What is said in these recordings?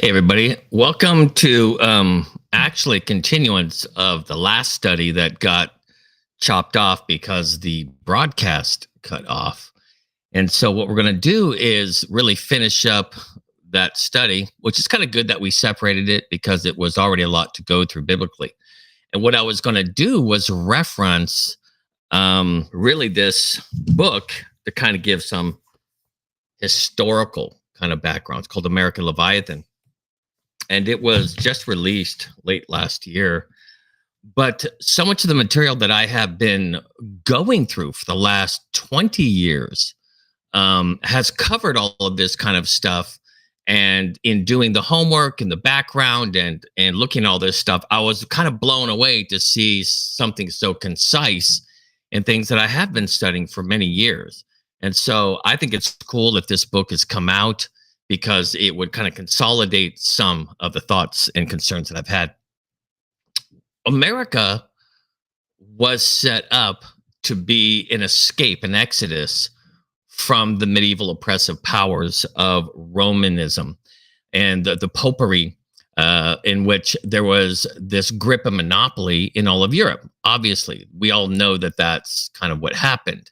Hey, everybody. Welcome to actually continuance of the last study that got chopped off because the broadcast cut off. And so, what we're going to do is really finish up that study, which is kind of good that we separated it because it was already a lot to go through biblically. And what I was going to do was reference really this book to kind of give some historical kind of background. It's called American Leviathan, and it was just released late last year. But so much of the material that I have been going through for the last 20 years has covered all of this kind of stuff. And in doing the homework in the background and looking at all this stuff, I was kind of blown away to see something so concise in things that I have been studying for many years. And so I think it's cool if this book has come out because it would kind of consolidate some of the thoughts and concerns that I've had. America was set up to be an escape, an exodus from the medieval oppressive powers of Romanism and the popery, in which there was this grip of monopoly in all of Europe. Obviously, we all know that that's kind of what happened.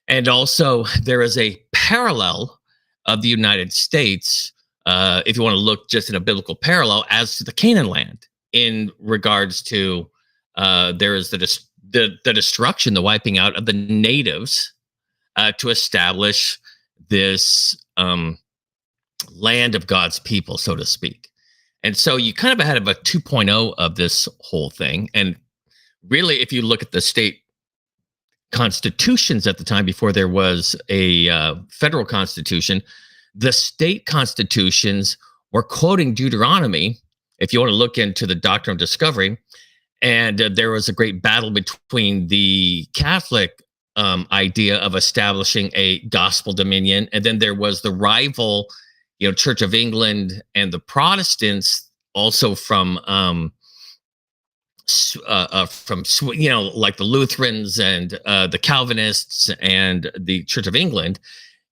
And also, there is a parallel of the United States, if you want to look just in a biblical parallel, as to the Canaan land in regards to there is the destruction, the wiping out of the natives to establish this land of God's people, so to speak. And so you kind of had a 2.0 of this whole thing. And really, if you look at the state constitutions at the time before there was a federal constitution, the state constitutions were quoting Deuteronomy. If you want to look into the doctrine of discovery, and there was a great battle between the Catholic idea of establishing a gospel dominion, and then there was the rival, Church of England and the Protestants, also from like the Lutherans and the Calvinists and the Church of England.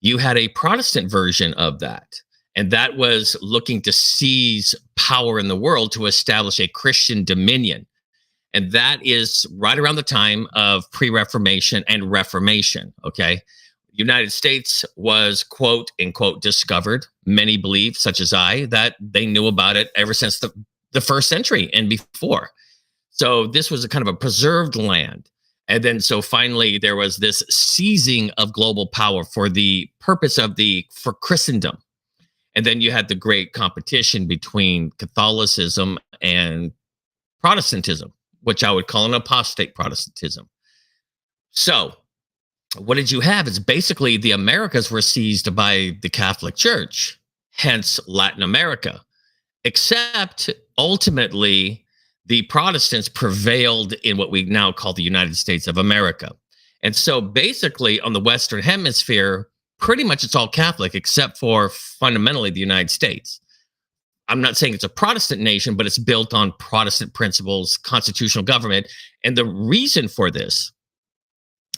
You had a Protestant version of that, and that was looking to seize power in the world to establish a Christian dominion. And that is right around the time of pre-Reformation and Reformation, okay? United States was, quote, unquote, discovered. Many believe, such as I, that they knew about it ever since the first century and before. So this was a kind of a preserved land. And then so finally there was this seizing of global power for the purpose of for Christendom. And then you had the great competition between Catholicism and Protestantism, which I would call an apostate Protestantism. So what did you have? It's basically the Americas were seized by the Catholic Church, hence Latin America, except ultimately the Protestants prevailed in what we now call the United States of America. And so basically on the Western Hemisphere, pretty much it's all Catholic, except for fundamentally the United States. I'm not saying it's a Protestant nation, but it's built on Protestant principles, constitutional government. And the reason for this,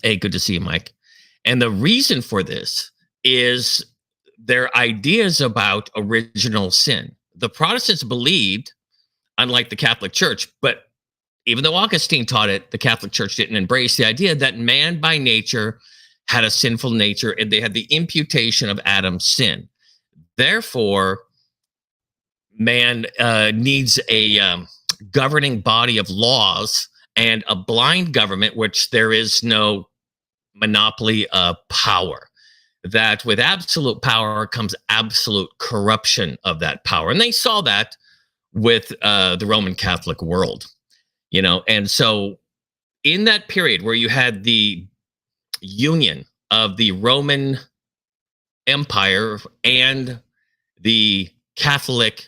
hey, good to see you, Mike. And the reason for this is their ideas about original sin. The Protestants believed, unlike the Catholic Church, but even though Augustine taught it, the Catholic Church didn't embrace the idea that man by nature had a sinful nature, and they had the imputation of Adam's sin. Therefore, man needs a governing body of laws and a blind government, which there is no monopoly of power. That with absolute power comes absolute corruption of that power. And they saw that with the Roman Catholic world, and so in that period where you had the union of the Roman Empire and the Catholic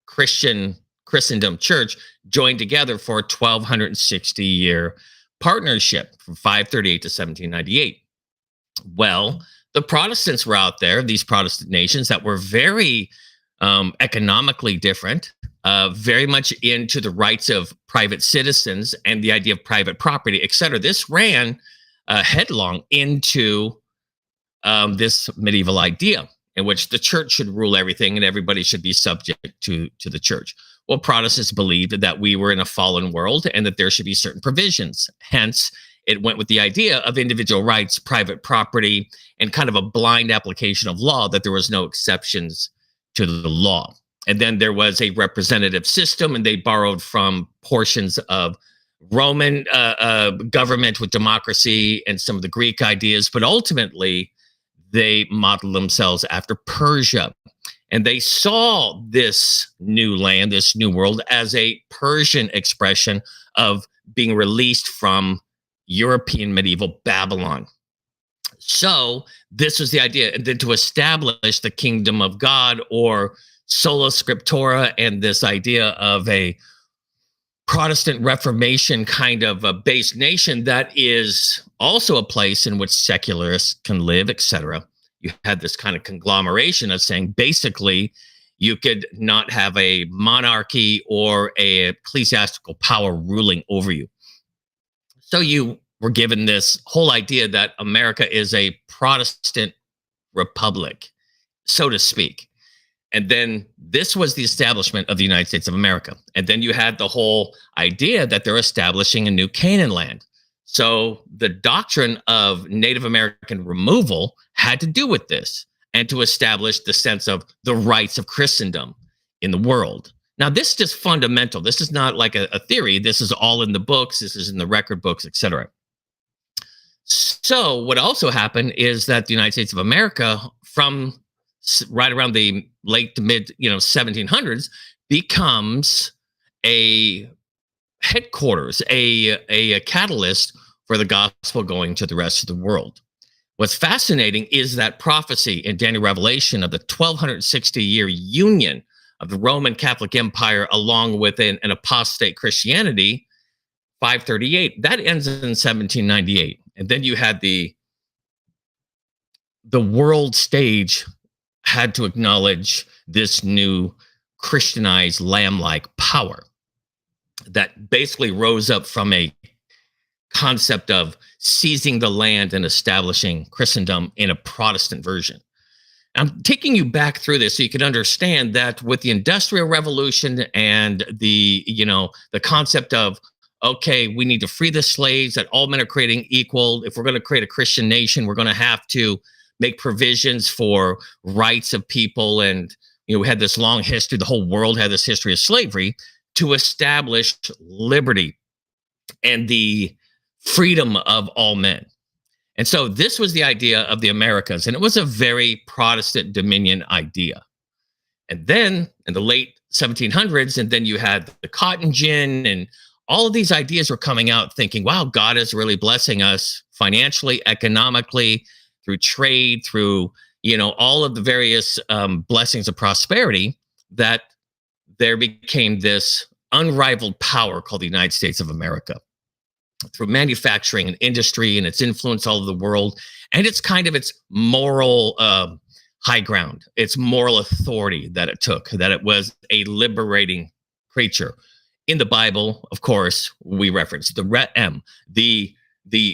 Christendom Church joined together for a 1260-year partnership from 538 to 1798. Well, the Protestants were out there, these Protestant nations that were very economically different, very much into the rights of private citizens and the idea of private property, et cetera. This ran headlong into this medieval idea. in which the church should rule everything and everybody should be subject to the church. Well, Protestants believed that we were in a fallen world and that there should be certain provisions. Hence, it went with the idea of individual rights, private property, and kind of a blind application of law, that there was no exceptions to the law. And then there was a representative system, and they borrowed from portions of Roman government with democracy and some of the Greek ideas, but ultimately they modeled themselves after Persia. And they saw this new land, this new world, as a Persian expression of being released from European medieval Babylon. So this was the idea. And then to establish the kingdom of God, or sola scriptura, and this idea of a Protestant Reformation kind of a based nation that is also a place in which secularists can live, etc. You had this kind of conglomeration of saying basically you could not have a monarchy or a ecclesiastical power ruling over you. So you were given this whole idea that America is a Protestant republic, so to speak. And then this was the establishment of the United States of America. And then you had the whole idea that they're establishing a new Canaan land. So the doctrine of Native American removal had to do with this, and to establish the sense of the rights of Christendom in the world. Now, this is just fundamental. This is not like a theory. This is all in the books. This is in the record books, etc. So what also happened is that the United States of America, from right around the late to mid 1700s, becomes a headquarters, a catalyst for the gospel going to the rest of the world. What's fascinating is that prophecy in Daniel Revelation of the 1260-year union of the Roman Catholic Empire along with an apostate Christianity, 538, that ends in 1798. And then you had the world stage had to acknowledge this new Christianized lamb-like power that basically rose up from a concept of seizing the land and establishing Christendom in a Protestant version. I'm taking you back through this so you can understand that with the Industrial Revolution and the concept of, okay, we need to free the slaves, that all men are creating equal. If we're going to create a Christian nation, we're going to have to make provisions for rights of people. And, we had this long history, the whole world had this history of slavery, to establish liberty and the freedom of all men. And so this was the idea of the Americas, and it was a very Protestant dominion idea. And then in the late 1700s, and then you had the cotton gin, and all of these ideas were coming out thinking, wow, God is really blessing us financially, economically, through trade, through, all of the various blessings of prosperity, that there became this unrivaled power called the United States of America, through manufacturing and industry and its influence all over the world. And it's kind of its moral high ground, its moral authority that it took, that it was a liberating creature. In the Bible, of course, we reference the Ret-em, the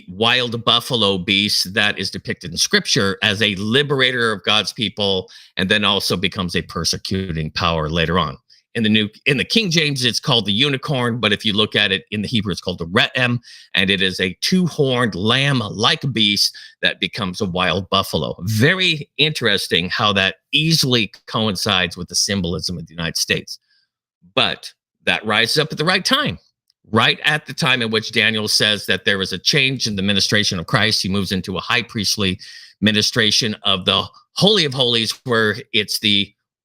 wild buffalo beast that is depicted in Scripture as a liberator of God's people, and then also becomes a persecuting power later on. In the King James, it's called the unicorn, but if you look at it in the Hebrew, it's called the Ret-em, and it is a two-horned lamb-like beast that becomes a wild buffalo. Very interesting how that easily coincides with the symbolism of the United States. But that rises up at the right time, right at the time in which Daniel says that there is a change in the ministration of Christ. He moves into a high priestly ministration of the Holy of Holies, where it's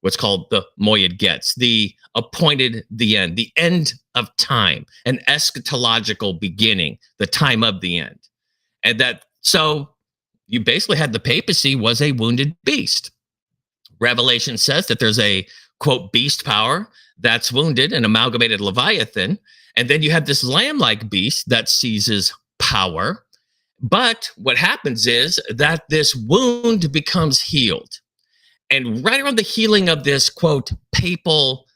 what's called the Moed Getz, the appointed, the end of time, an eschatological beginning, the time of the end. And so you basically had the papacy was a wounded beast. Revelation says that there's a, quote, beast power that's wounded, an amalgamated Leviathan. And then you have this lamb-like beast that seizes power. But what happens is that this wound becomes healed. And right around the healing of this, quote, papal,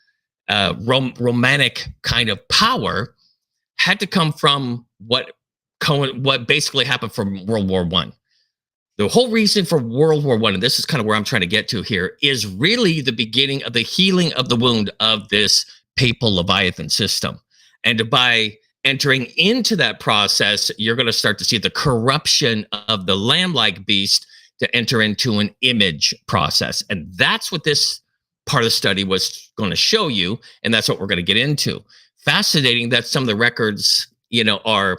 Romantic kind of power had to come from what basically happened from World War I. The whole reason for World War One, and this is kind of where I'm trying to get to here, is really the beginning of the healing of the wound of this papal Leviathan system. And by entering into that process, you're going to start to see the corruption of the lamb-like beast to enter into an image process. And that's what this part of the study was going to show you, and that's what we're going to get into. Fascinating that some of the records, are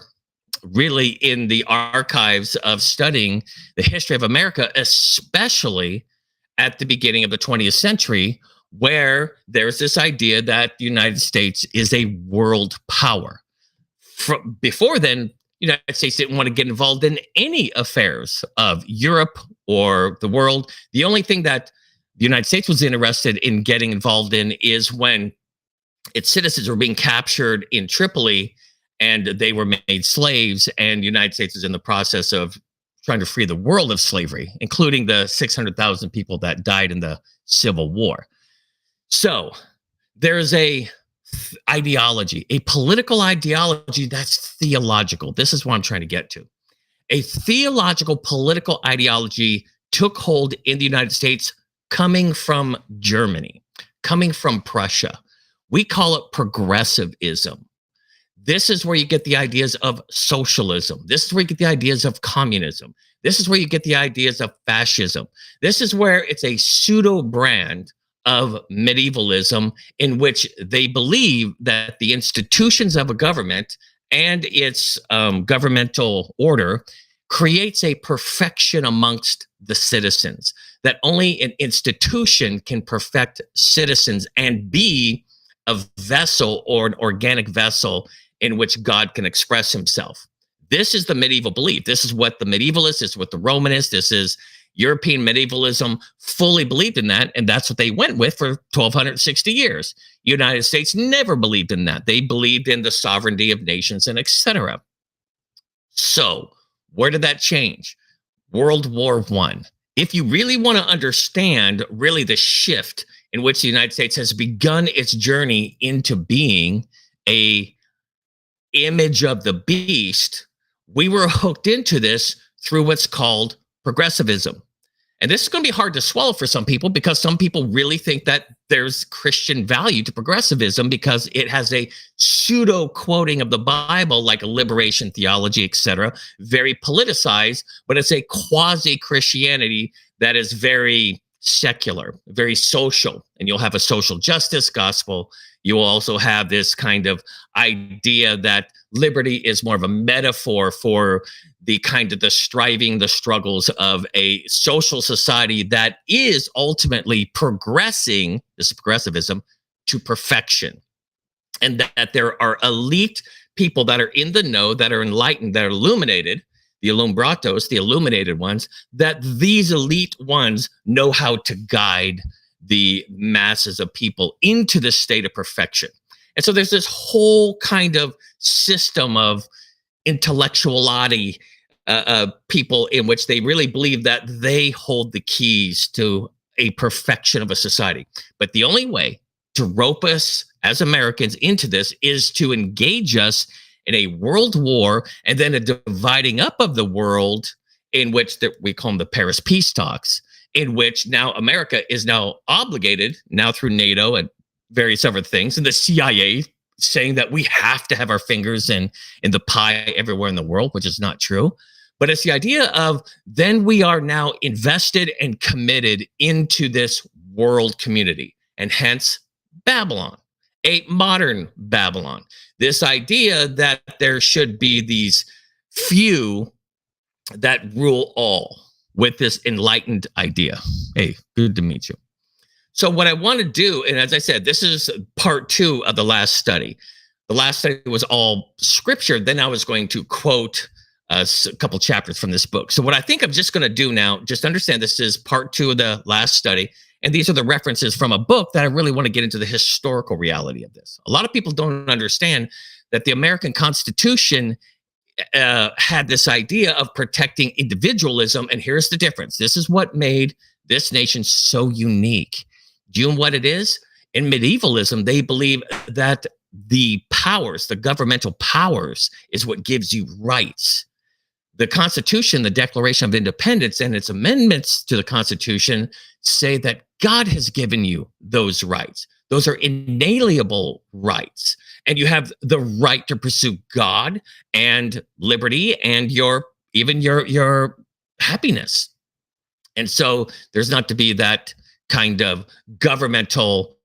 really in the archives of studying the history of America, especially at the beginning of the 20th century, where there's this idea that the United States is a world power. Before then, the United States didn't want to get involved in any affairs of Europe or the world. The only thing that the United States was interested in getting involved in is when its citizens were being captured in Tripoli and they were made slaves, and the United States is in the process of trying to free the world of slavery, including the 600,000 people that died in the Civil War. So there's a ideology, a political ideology that's theological. This is what I'm trying to get to. A theological political ideology took hold in the United States coming from Germany, coming from Prussia. We call it progressivism. This is where you get the ideas of socialism. This is where you get the ideas of communism. This is where you get the ideas of fascism. This is where it's a pseudo brand of medievalism in which they believe that the institutions of a government and its governmental order creates a perfection amongst the citizens, that only an institution can perfect citizens and be a vessel or an organic vessel in which God can express himself. This is the medieval belief. This is what the medievalists, this is what the Romanists, this is European medievalism fully believed in that, and that's what they went with for 1,260 years. United States never believed in that. They believed in the sovereignty of nations and etc. So, where did that change? World War I. If you really want to understand really the shift in which the United States has begun its journey into being a image of the beast, we were hooked into this through what's called progressivism. And this is going to be hard to swallow for some people because some people really think that there's Christian value to progressivism because it has a pseudo quoting of the Bible, like a liberation theology, etc., very politicized, but it's a quasi Christianity that is very secular, very social. And you'll have a social justice gospel. You will also have this kind of idea that liberty is more of a metaphor for the kind of the striving, the struggles of a social society that is ultimately progressing, this is progressivism, to perfection. And that there are elite people that are in the know, that are enlightened, that are illuminated, the Illuminatos, the illuminated ones, that these elite ones know how to guide the masses of people into the state of perfection. And so there's this whole kind of system of intellectuality, people in which they really believe that they hold the keys to a perfection of a society. But the only way to rope us as Americans into this is to engage us in a world war and then a dividing up of the world in which we call them the Paris peace talks, in which now America is now obligated, now through NATO and various other things, and the CIA saying that we have to have our fingers in the pie everywhere in the world, which is not true. But it's the idea of then we are now invested and committed into this world community, and hence Babylon, a modern Babylon. This idea that there should be these few that rule all with this enlightened idea. Hey, good to meet you. So what I want to do, and as I said, this is part 2 of the last study. The last study was all scripture. Then I was going to quote a couple chapters from this book. So what I think I'm just going to do now, just understand this is part 2 of the last study. And these are the references from a book that I really want to get into the historical reality of this. A lot of people don't understand that the American Constitution had this idea of protecting individualism. And here's the difference. This is what made this nation so unique. Do you know what it is? In medievalism, they believe that the powers, the governmental powers, is what gives you rights. the Constitution, the Declaration of Independence, and its amendments to the Constitution say that God has given you those rights. Those are inalienable rights. And you have the right to pursue God and liberty and your happiness. And so there's not to be that kind of governmental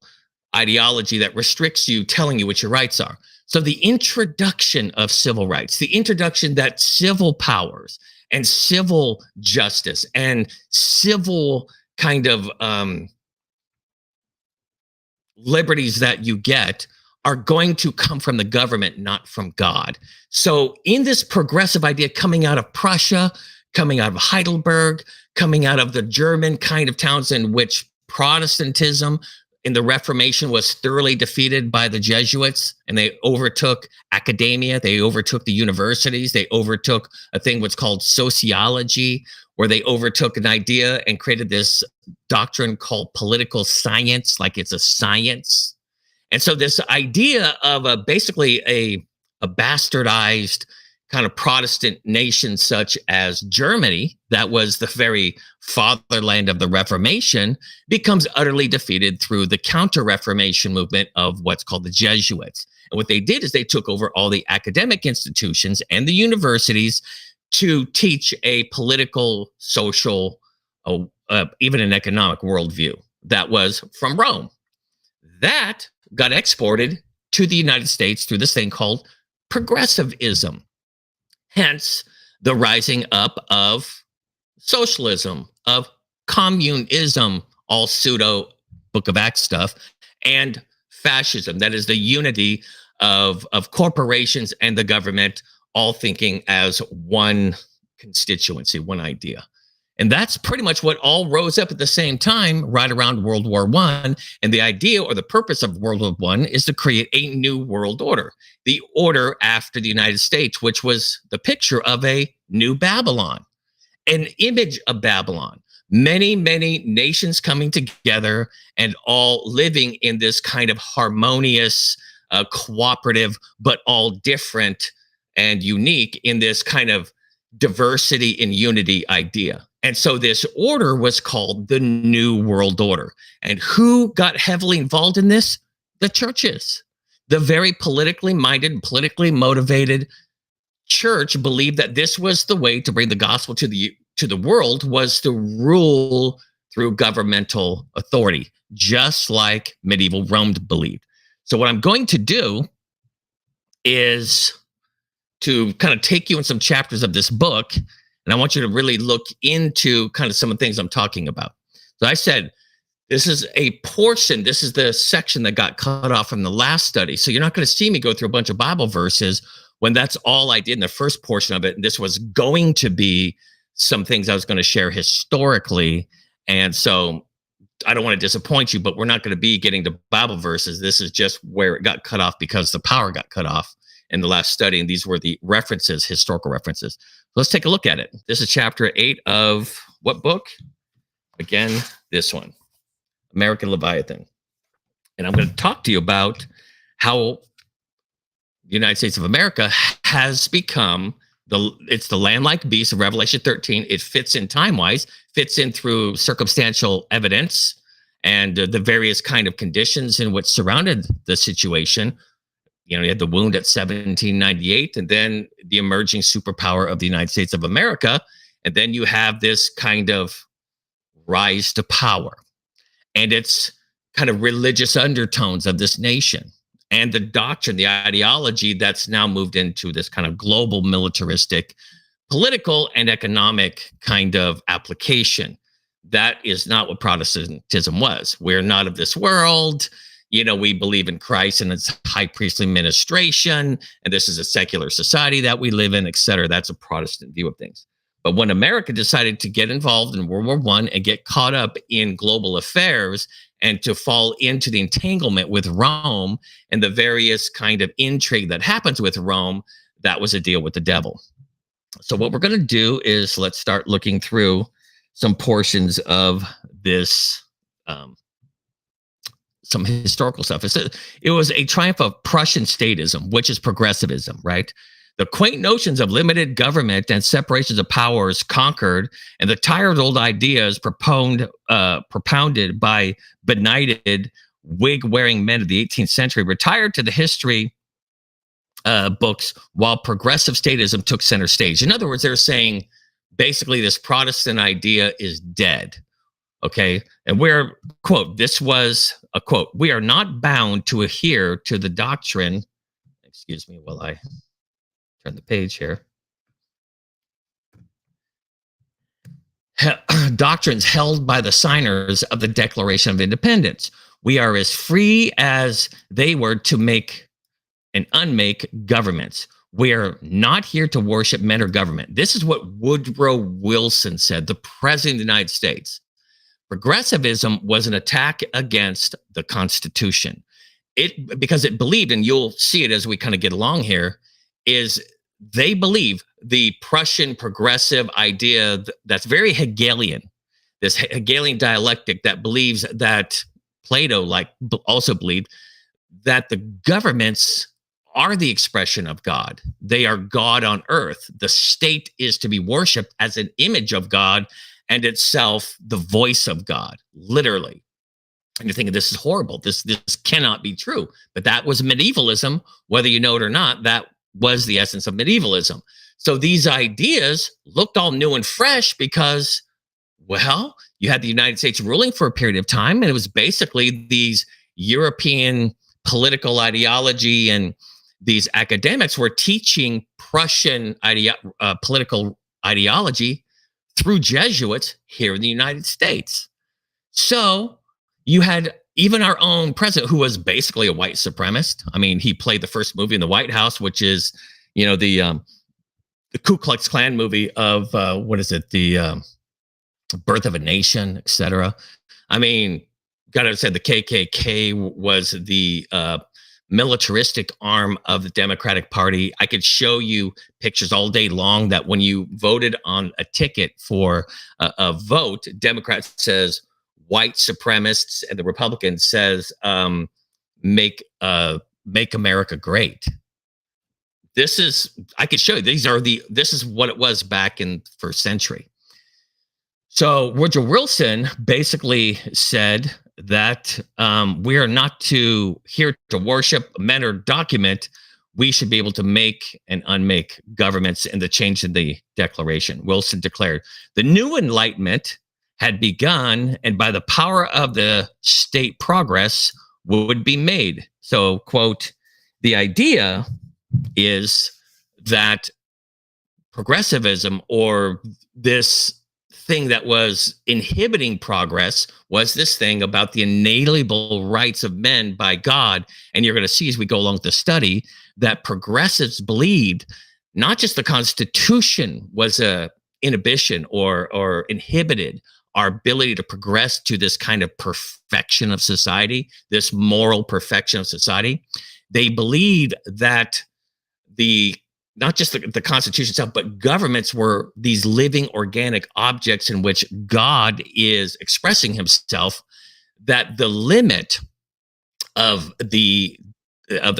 ideology that restricts you, telling you what your rights are. So the introduction of civil rights, the introduction that civil powers and civil justice and civil kind of liberties that you get are going to come from the government, not from God. So in this progressive idea coming out of Prussia, coming out of Heidelberg, coming out of the German kind of towns in which Protestantism in the Reformation was thoroughly defeated by the Jesuits, and they overtook academia, they overtook the universities, they overtook a thing what's called sociology, where they overtook an idea and created this doctrine called political science, like it's a science. And so this idea of basically a bastardized kind of Protestant nation such as Germany, that was the very fatherland of the Reformation, becomes utterly defeated through the Counter-Reformation movement of what's called the Jesuits. And what they did is they took over all the academic institutions and the universities to teach a political, social, even an economic worldview that was from Rome. That got exported to the United States through this thing called progressivism. Hence, the rising up of socialism, of communism, all pseudo Book of Acts stuff, and fascism. That is the unity of corporations and the government, all thinking as one constituency, one idea. And that's pretty much what all rose up at the same time, right around World War I. And the idea or the purpose of World War I is to create a new world order, the order after the United States, which was the picture of a new Babylon, an image of Babylon. Many, many nations coming together and all living in this kind of harmonious, cooperative, but all different and unique in this kind of diversity and unity idea. And so this order was called the New World Order. And who got heavily involved in this? The churches. The very politically minded, politically motivated church believed that this was the way to bring the gospel to the world, was to rule through governmental authority, just like medieval Rome believed. So what I'm going to do is to kind of take you in some chapters of this book, and I want you to really look into kind of some of the things I'm talking about. So I said, this is a portion, this is the section that got cut off from the last study. So you're not going to see me go through a bunch of Bible verses when that's all I did in the first portion of it. And this was going to be some things I was going to share historically. And so I don't want to disappoint you, but we're not going to be getting to Bible verses. This is just where it got cut off because the power got cut off in the last study. And these were the references, historical references. Let's take a look at it. This is chapter 8 of what book? Again, this one, American Leviathan. And I'm going to talk to you about how the United States of America has become it's the land-like beast of Revelation 13. It fits in time-wise, fits in through circumstantial evidence and the various kind of conditions in which surrounded the situation. You know, you had the wound at 1798, and then the emerging superpower of the United States of America. And then you have this kind of rise to power and its kind of religious undertones of this nation and the doctrine, the ideology that's now moved into this kind of global militaristic, political and economic kind of application. That is not what Protestantism was. We're not of this world. You know, we believe in Christ and its high priestly ministration, and this is a secular society that we live in, et cetera. That's a Protestant view of things. But when America decided to get involved in World War I and get caught up in global affairs and to fall into the entanglement with Rome and the various kind of intrigue that happens with Rome, that was a deal with the devil. So what we're going to do is let's start looking through some portions of this, some historical stuff. It was a triumph of Prussian statism, which is progressivism, right? The quaint notions of limited government and separations of powers conquered, and the tired old ideas propounded by benighted wig-wearing men of the 18th century retired to the history books, while progressive statism took center stage. In other words, they're saying basically this Protestant idea is dead. Okay. And we're, quote, this was a quote, we are not bound to adhere to the doctrine. Excuse me while I turn the page here. Doctrines held by the signers of the Declaration of Independence. We are as free as they were to make and unmake governments. We are not here to worship men or government. This is what Woodrow Wilson said, the president of the United States. Progressivism was an attack against the Constitution. Because it believed, and you'll see it as we kind of get along here, is they believe the Prussian progressive idea that's very Hegelian, this Hegelian dialectic that believes that Plato also believed that the governments are the expression of God. They are God on earth. The state is to be worshipped as an image of God and itself the voice of God, literally. And you're thinking, this is horrible. This cannot be true. But that was medievalism, whether you know it or not. That was the essence of medievalism. So these ideas looked all new and fresh because, well, you had the United States ruling for a period of time, and it was basically these European political ideology, and these academics were teaching Prussian political ideology through Jesuits here in the United States. So you had even our own president, who was basically a white supremacist. I mean, he played the first movie in the White House, which is, the Ku Klux Klan movie of the Birth of a Nation, etc. I mean, gotta say the KKK was the militaristic arm of the Democratic Party. I could show you pictures all day long that when you voted on a ticket for a vote, Democrat says white supremacists, and the Republican says make America great. I could show you, this is what it was back in the first century. So Woodrow Wilson basically said that we are not here to worship men or document. We should be able to make and unmake governments, and the change in the Declaration. Wilson declared, the new Enlightenment had begun, and by the power of the state, progress would be made. So, quote, the idea is that progressivism, or this thing that was inhibiting progress, was this thing about the inalienable rights of men by God. And you're going to see as we go along with the study that progressives believed not just the Constitution was a inhibition or inhibited our ability to progress to this kind of perfection of society, this moral perfection of society. They believed that not just the Constitution itself, but governments were these living organic objects in which God is expressing himself, that the limit of the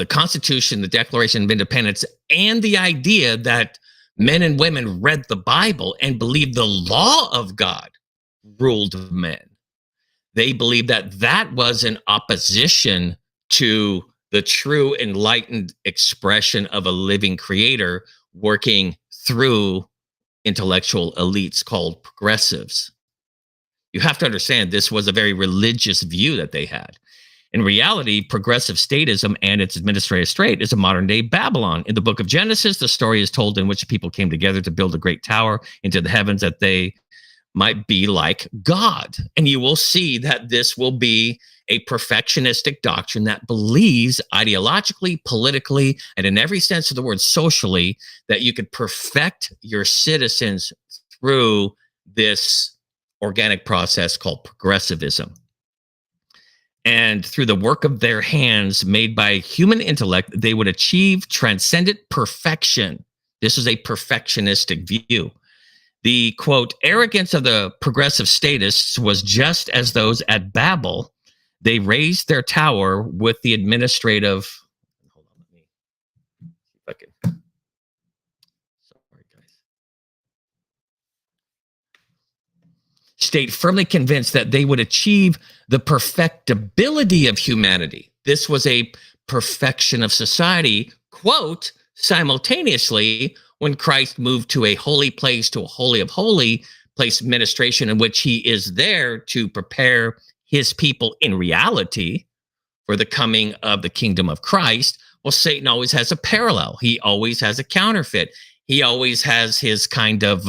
Constitution, the Declaration of Independence, and the idea that men and women read the Bible and believed the law of God ruled men. They believed that was in opposition to the true enlightened expression of a living creator working through intellectual elites called progressives. You have to understand this was a very religious view that they had. In reality, progressive statism and its administrative state is a modern day Babylon. In the book of Genesis, the story is told in which people came together to build a great tower into the heavens that they might be like God. And you will see that this will be a perfectionistic doctrine that believes ideologically, politically, and in every sense of the word socially, that you could perfect your citizens through this organic process called progressivism. And through the work of their hands made by human intellect, they would achieve transcendent perfection. This is a perfectionistic view. The, quote, arrogance of the progressive statists was just as those at Babel. They raised their tower with the administrative. Hold on, let me see if I can. state firmly convinced that they would achieve the perfectibility of humanity. This was a perfection of society, quote, simultaneously when Christ moved to a holy place, to a holy of holy place ministration, in which he is there to prepare his people in reality for the coming of the kingdom of Christ. Well, Satan always has a parallel. He always has a counterfeit. He always has his kind of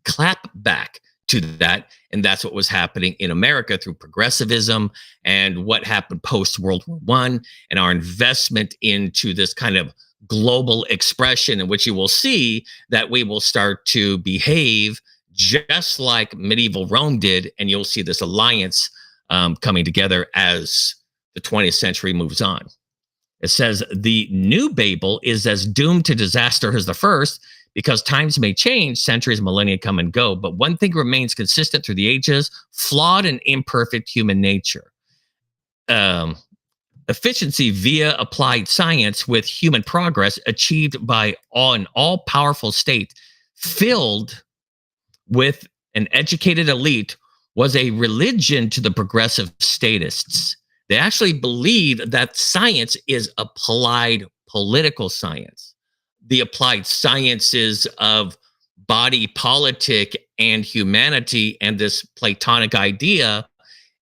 clap back to that. And that's what was happening in America through progressivism and what happened post World War I and our investment into this kind of global expression, in which you will see that we will start to behave just like medieval Rome did. And you'll see this alliance coming together as the 20th century moves on. It says the new Babel is as doomed to disaster as the first, because times may change, centuries, millennia come and go, but one thing remains consistent through the ages: flawed and imperfect human nature. Efficiency via applied science with human progress achieved by an all-powerful state filled with an educated elite was a religion to the progressive statists. They actually believe that science is applied political science. The applied sciences of body politic and humanity, and this Platonic idea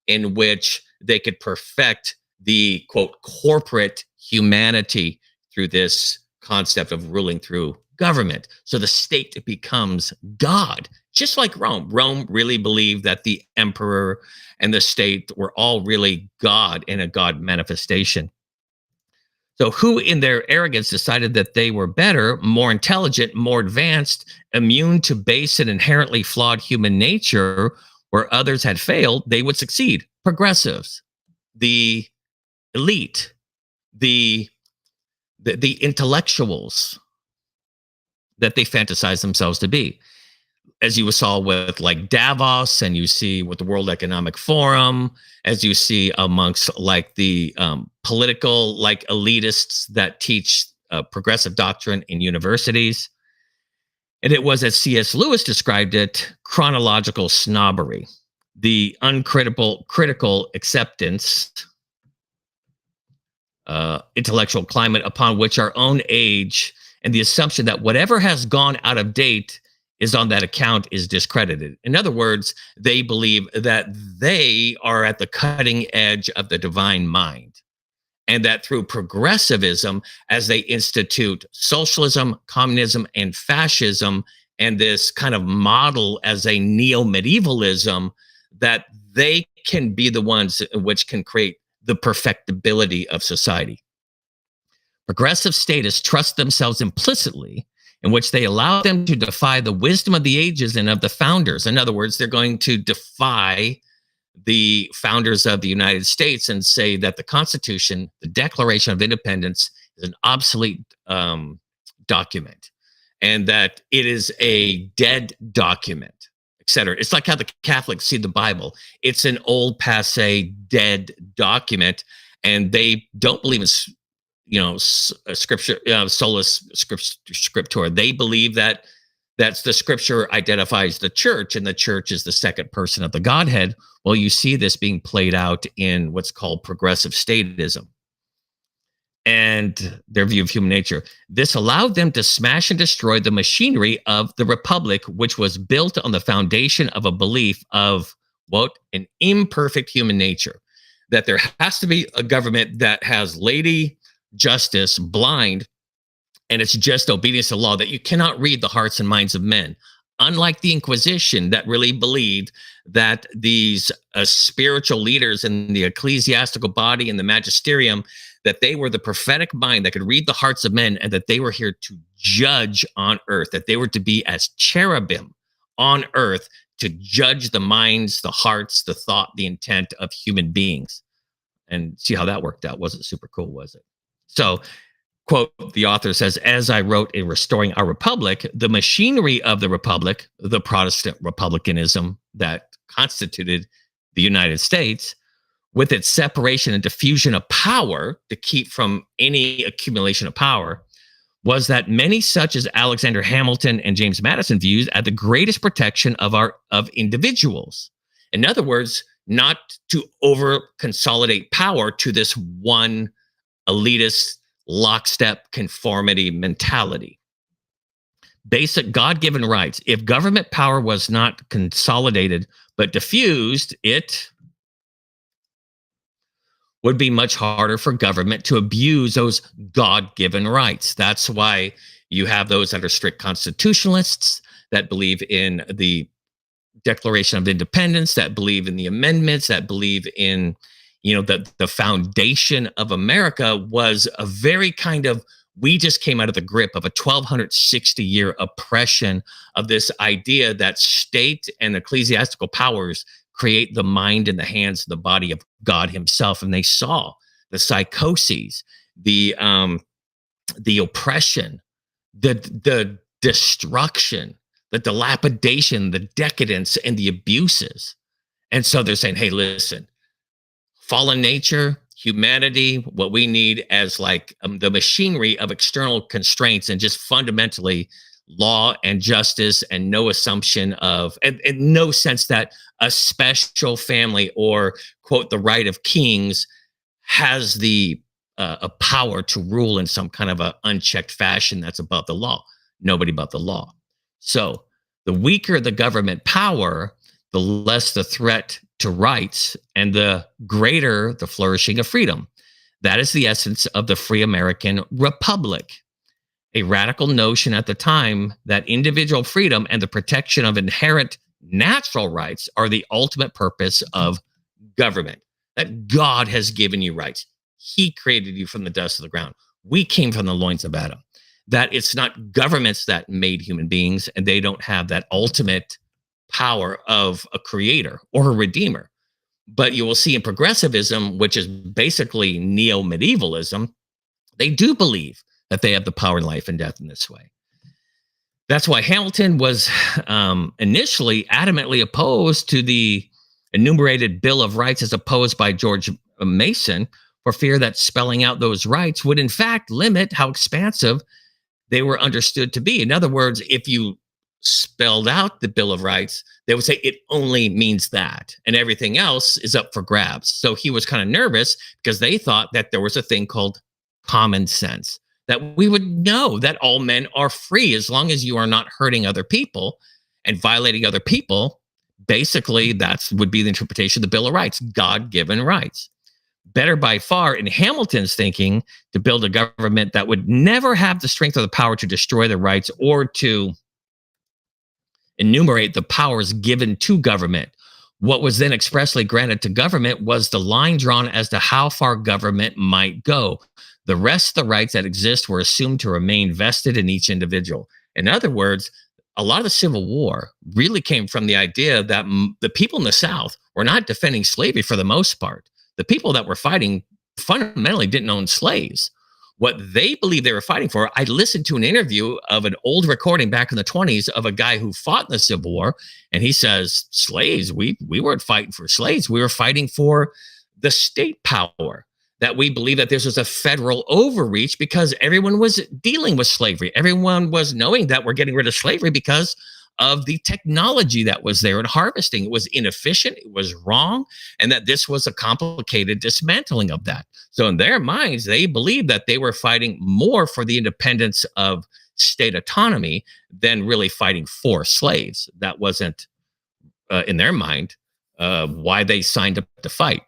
in which they could perfect the, quote, corporate humanity through this concept of ruling through government. So the state becomes God, just like Rome. Rome really believed that the emperor and the state were all really God in a God manifestation. So who in their arrogance decided that they were better, more intelligent, more advanced, immune to base and inherently flawed human nature, where others had failed, they would succeed? Progressives, the elite, the intellectuals that they fantasize themselves to be. As you saw with like Davos, and you see with the World Economic Forum, as you see amongst like the political like elitists that teach progressive doctrine in universities. And it was, as C.S. Lewis described it, chronological snobbery, the critical acceptance, intellectual climate upon which our own age and the assumption that whatever has gone out of date is on that account is discredited. In other words, they believe that they are at the cutting edge of the divine mind, and that through progressivism, as they institute socialism, communism, and fascism, and this kind of model as a neo-medievalism, that they can be the ones which can create the perfectibility of society. Progressive statists trust themselves implicitly, in which they allow them to defy the wisdom of the ages and of the founders. In other words, they're going to defy the founders of the United States and say that the Constitution, the Declaration of Independence, is an obsolete document, and that it is a dead document, etc. It's like how the Catholics see the Bible. It's an old, passé, dead document, and they don't believe in scripture, solus scriptura. They believe that that's the scripture identifies the church, and the church is the second person of the Godhead. Well, you see this being played out in what's called progressive statism and their view of human nature. This allowed them to smash and destroy the machinery of the republic, which was built on the foundation of a belief of what? An imperfect human nature, that there has to be a government that has lady justice, blind, and it's just obedience to law, that you cannot read the hearts and minds of men. Unlike the Inquisition, that really believed that these spiritual leaders in the ecclesiastical body and the magisterium, that they were the prophetic mind that could read the hearts of men, and that they were here to judge on earth, that they were to be as cherubim on earth to judge the minds, the hearts, the thought, the intent of human beings. And see how that worked out. Wasn't super cool, was it? So, quote, the author says, as I wrote in Restoring Our Republic, the machinery of the Republic, the Protestant republicanism that constituted the United States, with its separation and diffusion of power to keep from any accumulation of power, was that many, such as Alexander Hamilton and James Madison, views as the greatest protection of individuals. In other words, not to over consolidate power to this one elitist lockstep conformity mentality. Basic God-given rights. If government power was not consolidated but diffused, it would be much harder for government to abuse those God-given rights. That's why you have those that are strict constitutionalists that believe in the Declaration of Independence, that believe in the amendments, that believe in, the foundation of America was a very kind of, we just came out of the grip of a 1260-year oppression of this idea that state and ecclesiastical powers create the mind and the hands and the body of God himself. And they saw the psychoses, the oppression, the destruction, the dilapidation, the decadence, and the abuses. And so they're saying, hey, listen, fallen nature, humanity, what we need as like the machinery of external constraints and just fundamentally law and justice, and no assumption of, and no sense that a special family or, quote, the right of kings has the a power to rule in some kind of a unchecked fashion that's above the law. Nobody above the law. So the weaker the government power, the less the threat to rights and the greater the flourishing of freedom. That is the essence of the free American republic. A radical notion at the time that individual freedom and the protection of inherent natural rights are the ultimate purpose of government. That God has given you rights. He created you from the dust of the ground. We came from the loins of Adam. That it's not governments that made human beings, and they don't have that ultimate power of a creator or a redeemer. But you will see in progressivism, which is basically neo-medievalism, they do believe that they have the power in life and death in this way. That's why Hamilton was initially adamantly opposed to the enumerated Bill of Rights as opposed by George Mason, for fear that spelling out those rights would in fact limit how expansive they were understood to be. In other words, if you spelled out the Bill of Rights, they would say it only means that, and everything else is up for grabs. So he was kind of nervous because they thought that there was a thing called common sense, that we would know that all men are free as long as you are not hurting other people and violating other people. Basically, that would be the interpretation of the Bill of Rights, God-given rights. Better by far, in Hamilton's thinking, to build a government that would never have the strength or the power to destroy the rights or to enumerate the powers given to government. What was then expressly granted to government was the line drawn as to how far government might go. The rest of the rights that exist were assumed to remain vested in each individual. In other words, a lot of the Civil War really came from the idea that the people in the South were not defending slavery for the most part. The people that were fighting fundamentally didn't own slaves. What they believed they were fighting for, I listened to an interview of an old recording back in the 1920s of a guy who fought in the Civil War, and he says, slaves, we weren't fighting for slaves. We were fighting for the state power, that we believe that this was a federal overreach because everyone was dealing with slavery. Everyone was knowing that we're getting rid of slavery because of the technology that was there in harvesting. It was inefficient, it was wrong, and that this was a complicated dismantling of that. So in their minds, they believed that they were fighting more for the independence of state autonomy than really fighting for slaves. That wasn't, in their mind, why they signed up to fight.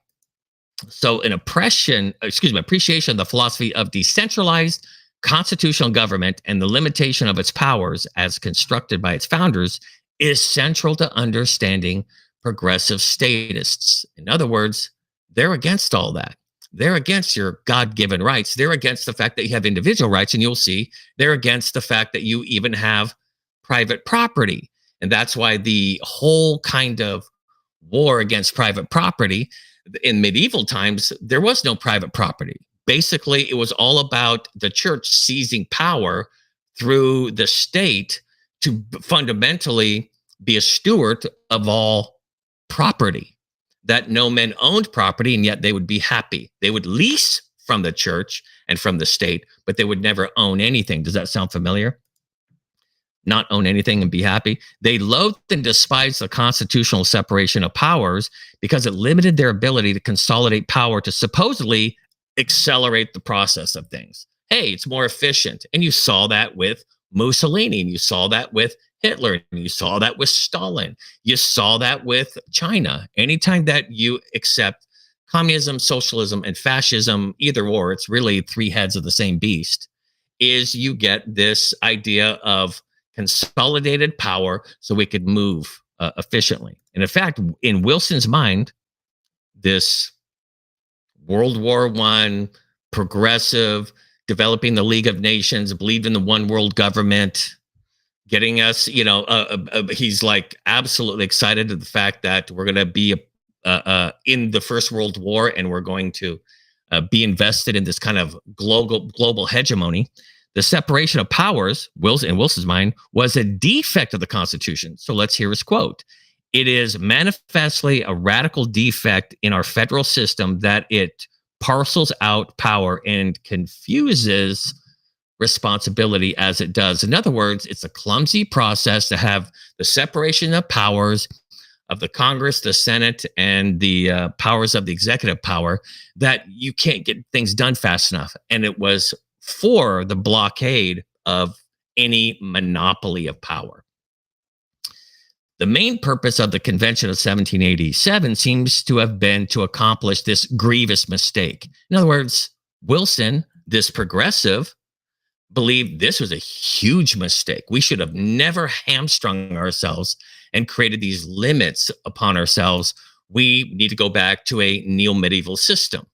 So an appreciation of the philosophy of decentralized constitutional government and the limitation of its powers as constructed by its founders is central to understanding progressive statists. In other words, they're against all that. They're against your God-given rights. They're against the fact that you have individual rights, and you'll see they're against the fact that you even have private property. And that's why the whole kind of war against private property in medieval times, there was no private property. Basically, it was all about the church seizing power through the state to fundamentally be a steward of all property, that no men owned property, and yet they would be happy. They would lease from the church and from the state, but they would never own anything. Does that sound familiar? Not own anything and be happy. They loathed and despised the constitutional separation of powers because it limited their ability to consolidate power to supposedly accelerate the process of things. Hey, it's more efficient. And you saw that with Mussolini, and you saw that with Hitler, and you saw that with Stalin. You saw that with China. Anytime that you accept communism, socialism, and fascism, either or, it's really three heads of the same beast, is you get this idea of consolidated power so we could move efficiently. And in fact, in Wilson's mind, this World War I, progressive, developing the League of Nations, believed in the one world government, getting us, he's like absolutely excited at the fact that we're going to be in the First World War, and we're going to be invested in this kind of global hegemony. The separation of powers, in Wilson's mind, was a defect of the Constitution. So let's hear his quote. It is manifestly a radical defect in our federal system that it parcels out power and confuses responsibility as it does. In other words, it's a clumsy process to have the separation of powers of the Congress, the Senate, and the powers of the executive power, that you can't get things done fast enough. And it was for the blockade of any monopoly of power. The main purpose of the Convention of 1787 seems to have been to accomplish this grievous mistake. In other words, Wilson, this progressive, believed this was a huge mistake. We should have never hamstrung ourselves and created these limits upon ourselves. We need to go back to a neo-medieval system.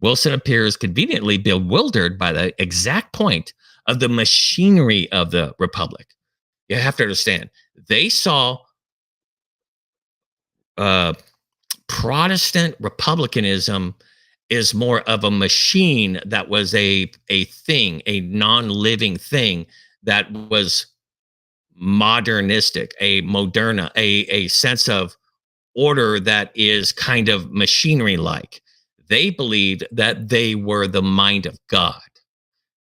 Wilson appears conveniently bewildered by the exact point of the machinery of the Republic. You have to understand, they saw Protestant republicanism is more of a machine that was a thing, a non-living thing that was modernistic, a moderna, a sense of order that is kind of machinery-like. They believed that they were the mind of God,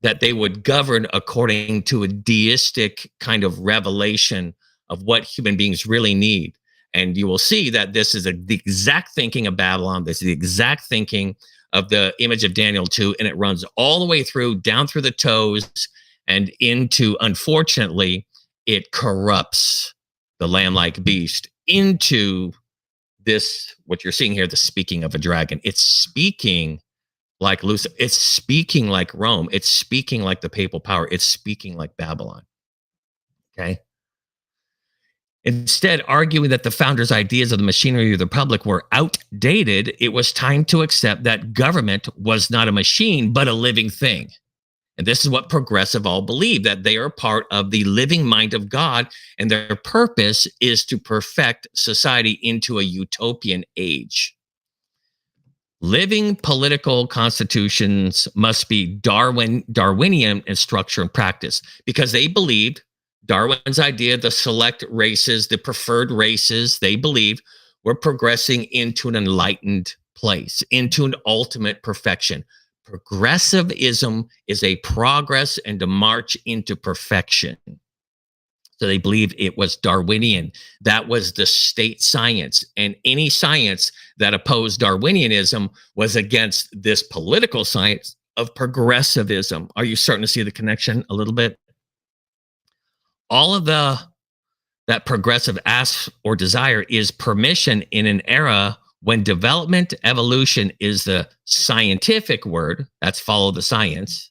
that they would govern according to a deistic kind of revelation of what human beings really need. And you will see that this is the exact thinking of Babylon. This is the exact thinking of the image of Daniel 2, and it runs all the way through, down through the toes, and into, unfortunately, it corrupts the lamb-like beast into this, what you're seeing here, the speaking of a dragon. It's speaking like Lucifer. It's speaking like Rome. It's speaking like the papal power. It's speaking like Babylon. Okay? Instead, arguing that the founders' ideas of the machinery of the Republic were outdated, it was time to accept that government was not a machine, but a living thing. And this is what progressive all believe, that they are part of the living mind of God, and their purpose is to perfect society into a utopian age. Living political constitutions must be Darwinian in structure and practice, because they believed Darwin's idea, the select races, the preferred races, they believed were progressing into an enlightened place, into an ultimate perfection. Progressivism is a progress and a march into perfection. So they believed it was Darwinian. That was the state science. And any science that opposed Darwinianism was against this political science of progressivism. Are you starting to see the connection a little bit? All of that progressive ask or desire is permission in an era when development, evolution is the scientific word, that's follow the science,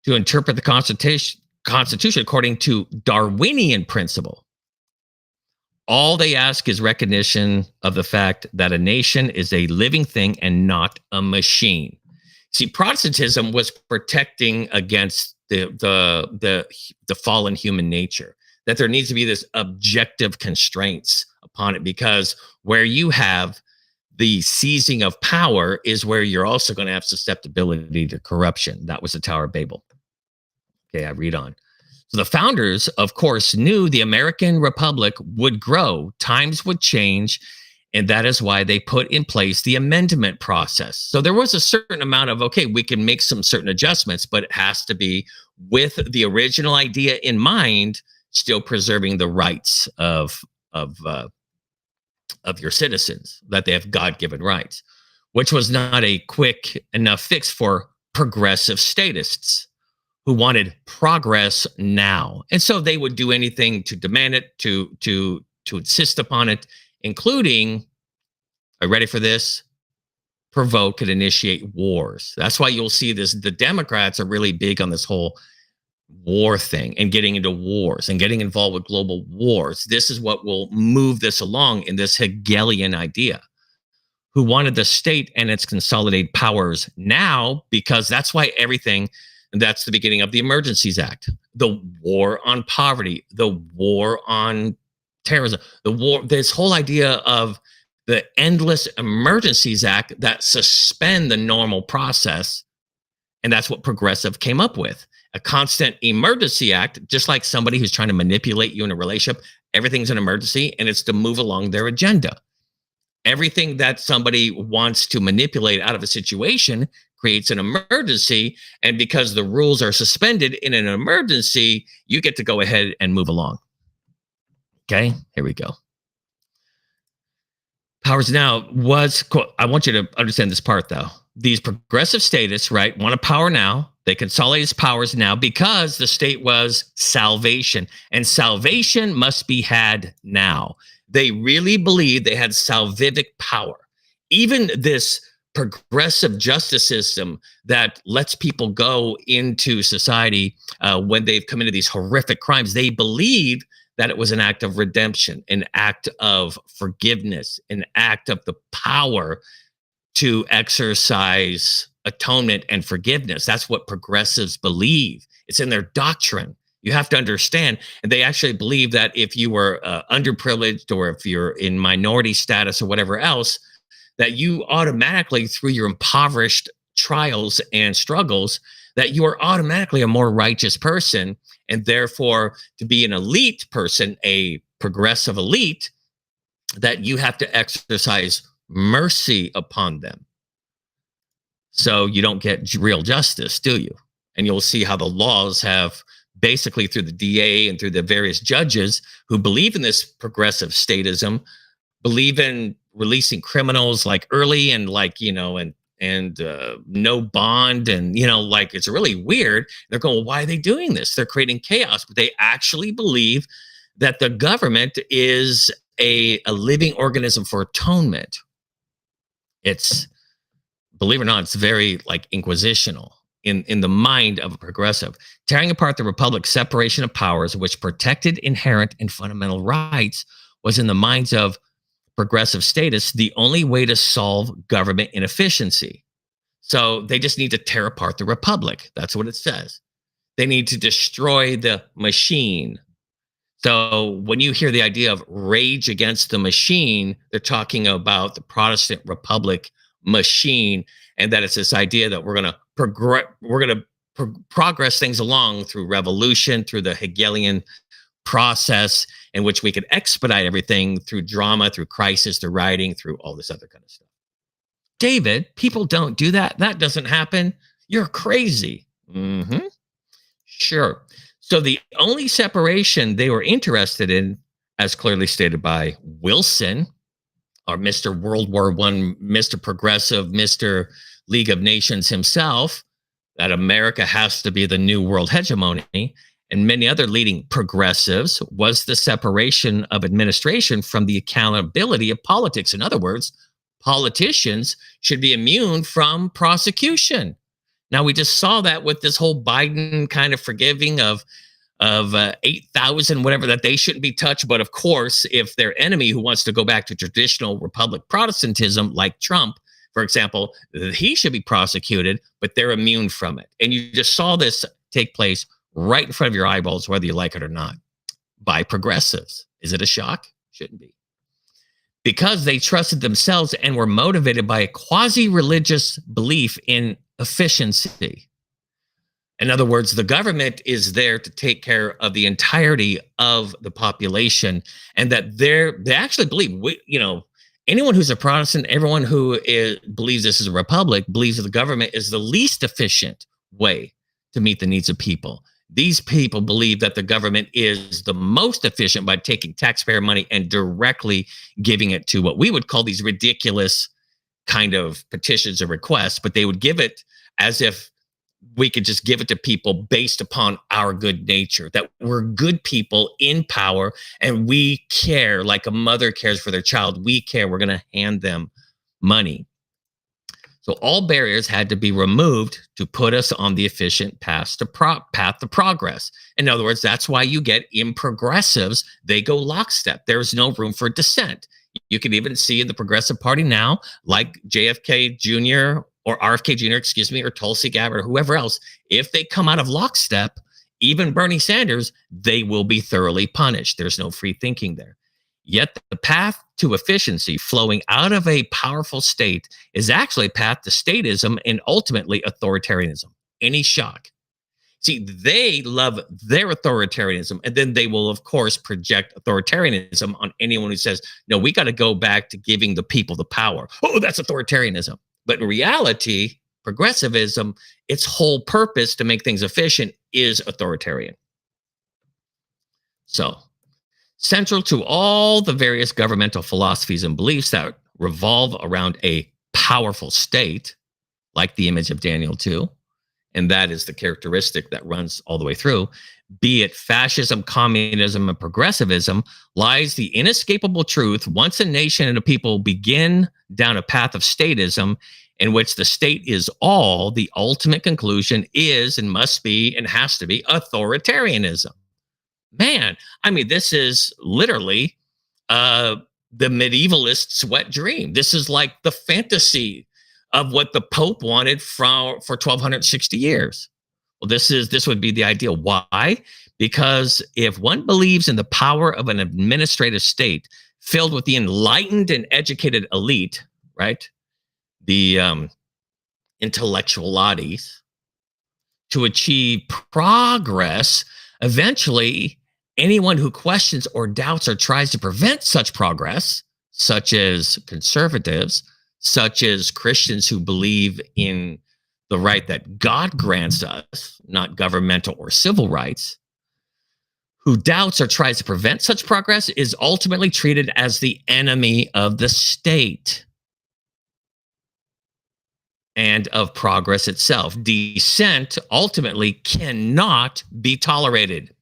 to interpret the Constitution according to Darwinian principle. All they ask is recognition of the fact that a nation is a living thing and not a machine. See, Protestantism was protecting against the fallen human nature, that there needs to be this objective constraints upon it, because where you have the seizing of power is where you're also going to have susceptibility to corruption. That was the Tower of Babel. Okay, I read on. So the founders, of course, knew the American Republic would grow, times would change, And that is why they put in place the amendment process. So there was a certain amount of, okay, we can make some certain adjustments, but it has to be with the original idea in mind, still preserving the rights of uh, of your citizens, that they have God-given rights, which was not a quick enough fix for progressive statists who wanted progress now. And so they would do anything to demand it, to insist upon it, including, are you ready for this? Provoke and initiate wars. That's why you'll see this. The Democrats are really big on this whole war thing and getting into wars and getting involved with global wars. This is what will move this along in this Hegelian idea, who wanted the state and its consolidated powers now, because that's why everything, and that's the beginning of the Emergencies Act, the war on poverty, the war on terrorism, the war, this whole idea of the endless Emergencies Act that suspend the normal process. And that's what progressive came up with. A constant emergency act, just like somebody who's trying to manipulate you in a relationship. Everything's an emergency and it's to move along their agenda. Everything that somebody wants to manipulate out of a situation creates an emergency. And because the rules are suspended in an emergency, you get to go ahead and move along. Okay, here we go. Powers now was, I want you to understand this part though. These progressive statists, right, want a power now. They consolidate its powers now because the state was salvation, and salvation must be had now. They really believed they had salvific power. Even this progressive justice system that lets people go into society when they've committed these horrific crimes, they believed that it was an act of redemption, an act of forgiveness, an act of the power to exercise atonement and forgiveness. That's what progressives believe. It's in their doctrine. You have to understand. And they actually believe that if you were underprivileged or if you're in minority status or whatever else, that you automatically, through your impoverished trials and struggles, that you are automatically a more righteous person. And therefore, to be an elite person, a progressive elite, that you have to exercise mercy upon them. So you don't get real justice, do you? And you'll see how the laws have basically, through the DA and through the various judges who believe in this progressive statism, believe in releasing criminals like early and like, you know, and no bond. And, you know, like, it's really weird. They're going, well, why are they doing this? They're creating chaos. But they actually believe that the government is a living organism for atonement. It's, believe it or not, it's very like inquisitional in the mind of a progressive. Tearing apart the republic's separation of powers, which protected inherent and fundamental rights, was in the minds of progressive statists the only way to solve government inefficiency. So they just need to tear apart the republic. That's what it says. They need to destroy the machine. So when you hear the idea of rage against the machine, they're talking about the Protestant Republic machine, and that it's this idea that we're going to progress things along through revolution, through the Hegelian process, in which we could expedite everything through drama, through crisis, through writing, through all this other kind of stuff. David, people don't do that. That doesn't happen. You're crazy. Mm-hmm. Sure. So the only separation they were interested in, as clearly stated by Wilson, or Mr. World War I, Mr. Progressive, Mr. League of Nations himself, that America has to be the new world hegemony, and many other leading progressives, was the separation of administration from the accountability of politics. In other words, politicians should be immune from prosecution. Now, we just saw that with this whole Biden kind of forgiving of 8,000, whatever, that they shouldn't be touched. But of course, if their enemy who wants to go back to traditional Republic Protestantism, like Trump, for example, he should be prosecuted, but they're immune from it. And you just saw this take place right in front of your eyeballs, whether you like it or not, by progressives. Is it a shock? Shouldn't be. Because they trusted themselves and were motivated by a quasi-religious belief in efficiency. In other words, the government is there to take care of the entirety of the population, and that they actually believe, Anyone who's a Protestant, everyone who believes this is a republic, believes that the government is the least efficient way to meet the needs of people. These people believe that the government is the most efficient by taking taxpayer money and directly giving it to what we would call these ridiculous kind of petitions or requests, but they would give it as if we could just give it to people based upon our good nature, that we're good people in power and we care like a mother cares for their child. We care. We're going to hand them money. So all barriers had to be removed to put us on the efficient path to progress. In other words, that's why you get in progressives, they go lockstep. There's no room for dissent. You can even see in the Progressive Party now, like JFK Jr. or RFK Jr., excuse me, or Tulsi Gabbard or whoever else, if they come out of lockstep, even Bernie Sanders, they will be thoroughly punished. There's no free thinking there. Yet the path to efficiency flowing out of a powerful state is actually a path to statism and ultimately authoritarianism. Any shock? See, they love their authoritarianism, and then they will, of course, project authoritarianism on anyone who says, no, we got to go back to giving the people the power. Oh, that's authoritarianism. But in reality, progressivism, its whole purpose to make things efficient is authoritarian. So, central to all the various governmental philosophies and beliefs that revolve around a powerful state, like the image of Daniel 2, and that is the characteristic that runs all the way through, be it fascism, communism, and progressivism, lies the inescapable truth: once a nation and a people begin down a path of statism, in which the state is all, the ultimate conclusion is and must be and has to be authoritarianism. Man, I mean, this is literally the medievalist's wet dream. This is like the fantasy of what the Pope wanted for 1260 years. Well, this would be the ideal. Why? Because if one believes in the power of an administrative state filled with the enlightened and educated elite, right? The intellectualities, to achieve progress, eventually anyone who questions or doubts or tries to prevent such progress, such as conservatives, such as Christians who believe in the right that God grants us, not governmental or civil rights, who doubts or tries to prevent such progress, is ultimately treated as the enemy of the state and of progress itself. Dissent ultimately cannot be tolerated.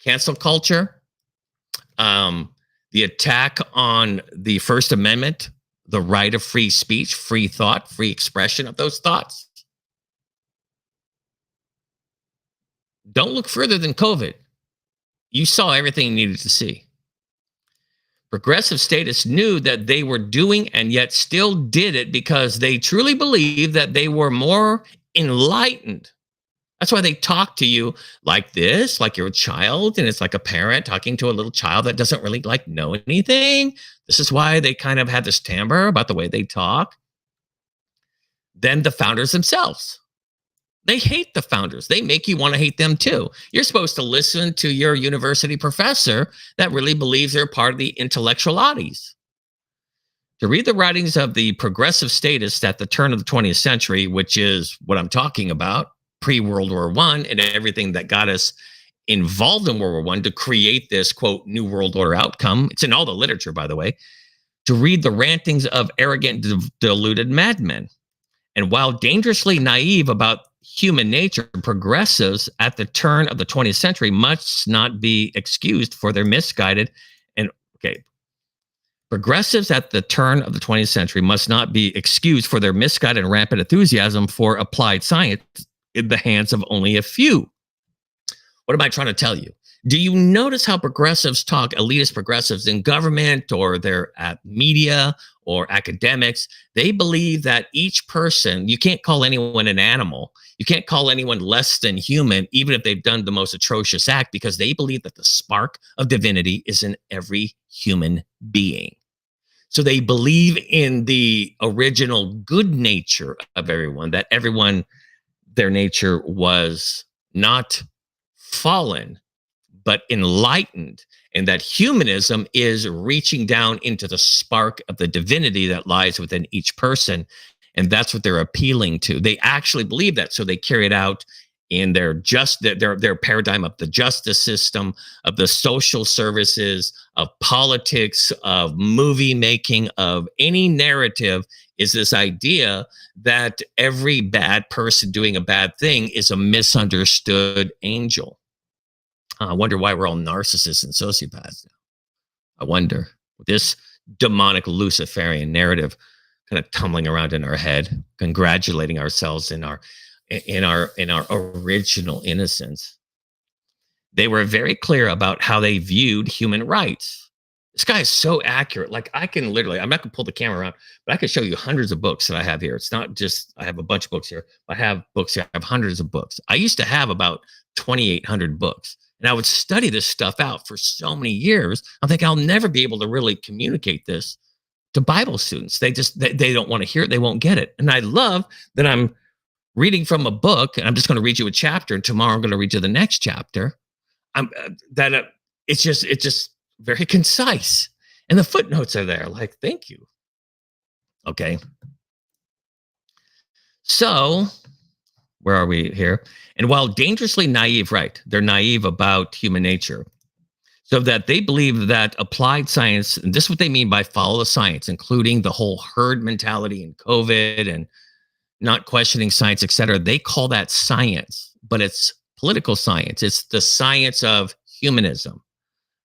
Cancel culture, the attack on the First Amendment, the right of free speech, free thought, free expression of those thoughts. Don't look further than COVID. You saw everything you needed to see. Progressive statists knew that they were doing and yet still did it because they truly believed that they were more enlightened. That's why they talk to you like this, like you're a child, and it's like a parent talking to a little child that doesn't really like know anything. This is why they kind of have this timbre about the way they talk. Then the founders themselves. They hate the founders. They make you want to hate them too. You're supposed to listen to your university professor that really believes they're part of the intellectualities. To read the writings of the progressive statists at the turn of the 20th century, which is what I'm talking about, pre-World War I, and everything that got us involved in World War I to create this, quote, New World Order outcome. It's in all the literature, by the way. To read the rantings of arrogant, deluded madmen. And while dangerously naive about human nature, progressives at the turn of the 20th century must not be excused for their misguided and, okay, progressives at the turn of the 20th century must not be excused for their misguided and rampant enthusiasm for applied science in the hands of only a few. What am I trying to tell you? Do you notice how progressives talk, elitist progressives in government or they're at media or academics? They believe that each person, you can't call anyone an animal. You can't call anyone less than human, even if they've done the most atrocious act, because they believe that the spark of divinity is in every human being. So they believe in the original good nature of everyone, that everyone, their nature was not fallen, but enlightened, and that humanism is reaching down into the spark of the divinity that lies within each person. And that's what they're appealing to. They actually believe that, so they carry it out in their paradigm of the justice system, of the social services, of politics, of movie making, of any narrative, is this idea that every bad person doing a bad thing is a misunderstood angel. I wonder why we're all narcissists and sociopaths now. I wonder. This demonic Luciferian narrative kind of tumbling around in our head, congratulating ourselves in our original innocence. They were very clear about how they viewed human rights. This guy is so accurate. Like, I can literally, I'm not going to pull the camera around, but I can show you hundreds of books that I have here. It's not just, I have a bunch of books here. I have books here. I have hundreds of books. I used to have about 2,800 books. And I would study this stuff out for so many years. I think I'll never be able to really communicate this to Bible students. They don't want to hear it. They won't get it. And I love that I'm reading from a book, and I'm just going to read you a chapter, and tomorrow I'm going to read you the next chapter. It's just very concise, and the footnotes are there. Like, thank you. Okay. So, where are we here? And while dangerously naive, right? They're naive about human nature, so that they believe that applied science, and this is what they mean by follow the science, including the whole herd mentality and COVID and not questioning science, et cetera. They call that science, but it's political science. It's the science of humanism,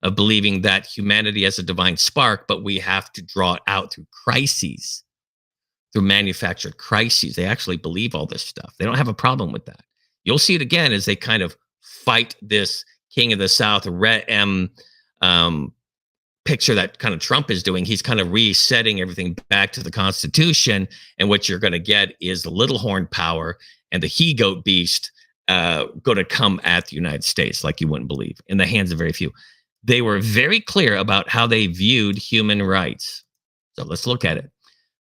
of believing that humanity has a divine spark, but we have to draw it out through crises, through manufactured crises. They actually believe all this stuff. They don't have a problem with that. You'll see it again as they kind of fight this King of the South, picture that kind of Trump is doing. He's kind of resetting everything back to the Constitution, and what you're going to get is the little horn power and the he-goat beast going to come at the United States like you wouldn't believe, in the hands of very few. They were very clear about how they viewed human rights. So let's look at it.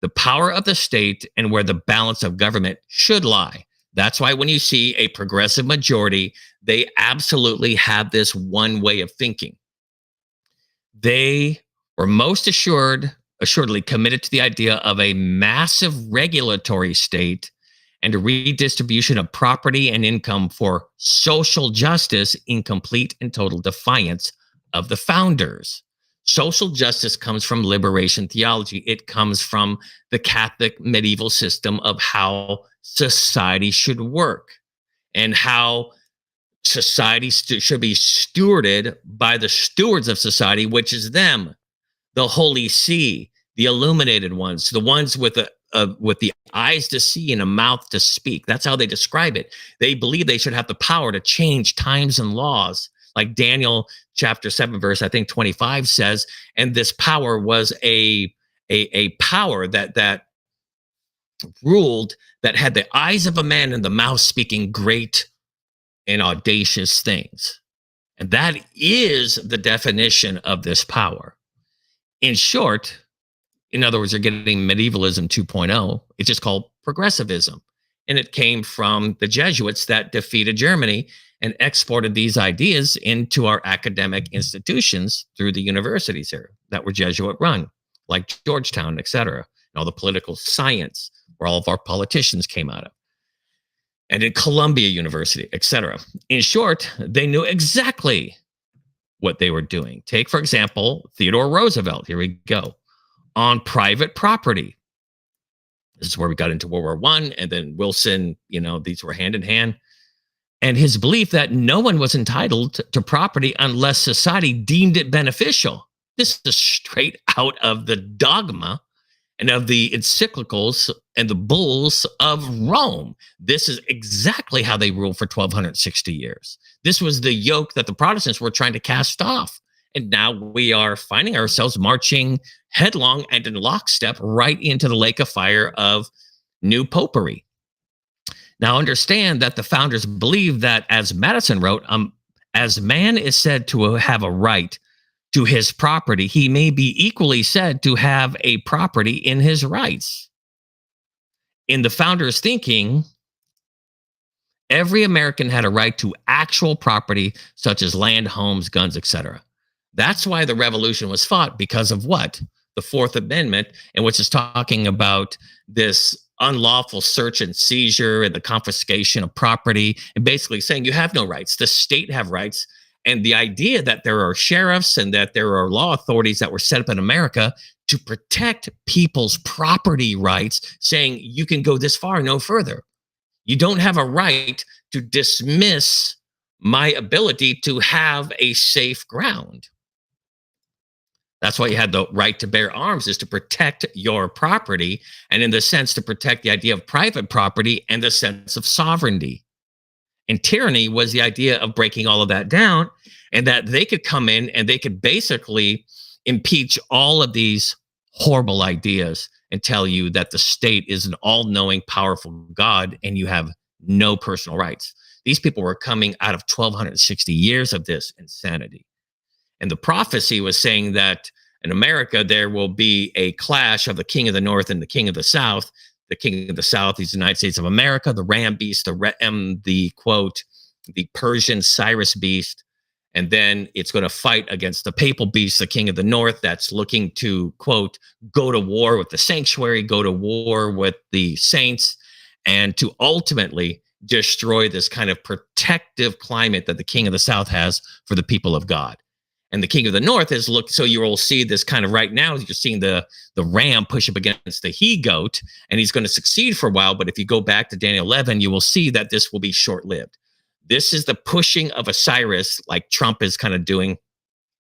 The power of the state and where the balance of government should lie. That's why when you see a progressive majority, they absolutely have this one way of thinking. They were most assuredly committed to the idea of a massive regulatory state and a redistribution of property and income for social justice, in complete and total defiance of the founders. Social justice comes from liberation theology. It comes from the Catholic medieval system of how society should work and how society should be stewarded by the stewards of society, which is them, the Holy See, the illuminated ones, the ones with the eyes to see and a mouth to speak. That's how they describe it. They believe they should have the power to change times and laws, like Daniel chapter 7, verse, I think 25 says, and this power was a power that ruled, that had the eyes of a man and the mouth speaking great and audacious things. And that is the definition of this power. In short, in other words, you're getting medievalism 2.0. It's just called progressivism. And it came from the Jesuits that defeated Germany and exported these ideas into our academic institutions through the universities here that were Jesuit run, like Georgetown, et cetera, and all the political science where all of our politicians came out of. And in Columbia University, et cetera. In short, they knew exactly what they were doing. Take, for example, Theodore Roosevelt. Here we go. On private property. This is where we got into World War I, and then Wilson, these were hand in hand. And his belief that no one was entitled to property unless society deemed it beneficial. This is straight out of the dogma and of the encyclicals and the bulls of Rome. This is exactly how they ruled for 1,260 years. This was the yoke that the Protestants were trying to cast off. And now we are finding ourselves marching headlong and in lockstep right into the lake of fire of new popery. Now understand that the founders believed that, as Madison wrote, as man is said to have a right to his property, he may be equally said to have a property in his rights. In the founders' thinking, Every American had a right to actual property, such as land, homes, guns, etc. That's why the revolution was fought, because of what? The Fourth Amendment, and which is talking about this unlawful search and seizure and the confiscation of property, and basically saying you have no rights. The state have rights. And the idea that there are sheriffs and that there are law authorities that were set up in America to protect people's property rights, saying you can go this far, no further. You don't have a right to dismiss my ability to have a safe ground. That's why you had the right to bear arms, is to protect your property, and in the sense to protect the idea of private property and the sense of sovereignty. And tyranny was the idea of breaking all of that down, and that they could come in and they could basically impeach all of these horrible ideas and tell you that the state is an all-knowing, powerful God, and you have no personal rights. These people were coming out of 1,260 years of this insanity. And the prophecy was saying that in America, there will be a clash of the king of the north and the king of the south. The king of the south is the United States of America, the ram beast, the quote, the Persian Cyrus beast. And then it's going to fight against the papal beast, the king of the north, that's looking to, quote, go to war with the sanctuary, go to war with the saints, and to ultimately destroy this kind of protective climate that the king of the south has for the people of God. And the king of the north is so you will see this kind of right now, you're seeing the ram push up against the he goat, and he's going to succeed for a while. But if you go back to Daniel 11, you will see that this will be short lived. This is the pushing of a Cyrus, like Trump is kind of doing.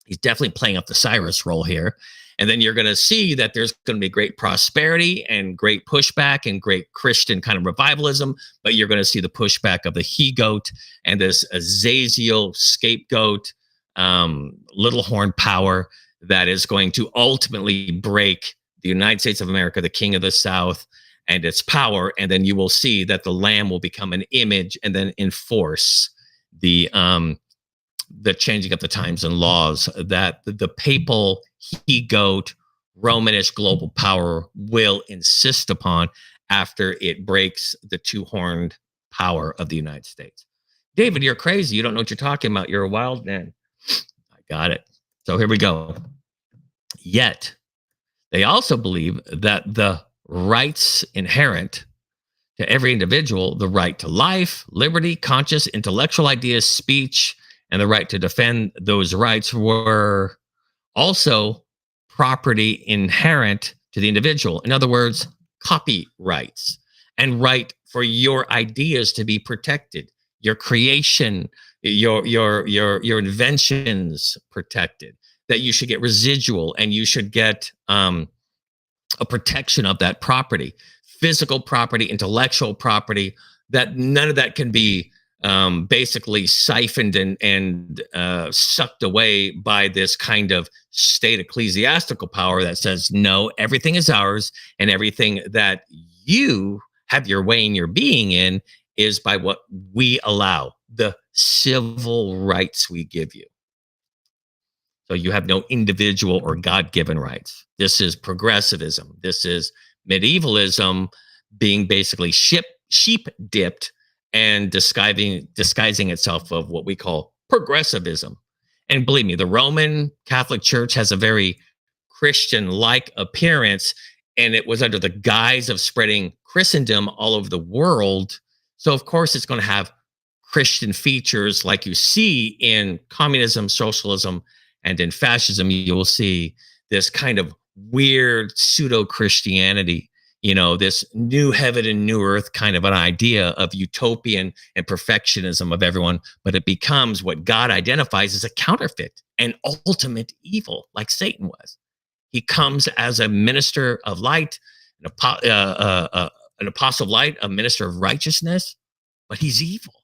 He's definitely playing up the Cyrus role here. And then you're going to see that there's going to be great prosperity and great pushback and great Christian kind of revivalism. But you're going to see the pushback of the he goat and this Azazel scapegoat, little horn power that is going to ultimately break the United States of America, the king of the south, and its power. And then you will see that the lamb will become an image and then enforce the changing of the times and laws that the papal he goat Romanish global power will insist upon after it breaks the two-horned power of the United States. David, you're crazy. You don't know what you're talking about. You're a wild man. I got it. So here we go. Yet, they also believe that the rights inherent to every individual, the right to life, liberty, conscious, intellectual ideas, speech, and the right to defend those rights were also property inherent to the individual. In other words, copyrights and right for your ideas to be protected, your creation, your inventions protected, that you should get residual and you should get a protection of that property, physical property, intellectual property, that none of that can be basically siphoned and sucked away by this kind of state ecclesiastical power that says, no, everything is ours, and everything that you have your way in your being in is by what we allow, the civil rights we give you. So you have no individual or God-given rights. This is progressivism. This is medievalism being basically sheep dipped and disguising itself of what we call progressivism. And believe me, the Roman Catholic Church has a very Christian-like appearance, and it was under the guise of spreading Christendom all over the world. So of course it's going to have Christian features like you see in communism, socialism, and in fascism. You will see this kind of weird pseudo-Christianity, this new heaven and new earth kind of an idea of utopian and perfectionism of everyone, but it becomes what God identifies as a counterfeit and ultimate evil, like Satan was. He comes as a minister of light, an apostle of light, a minister of righteousness, but he's evil.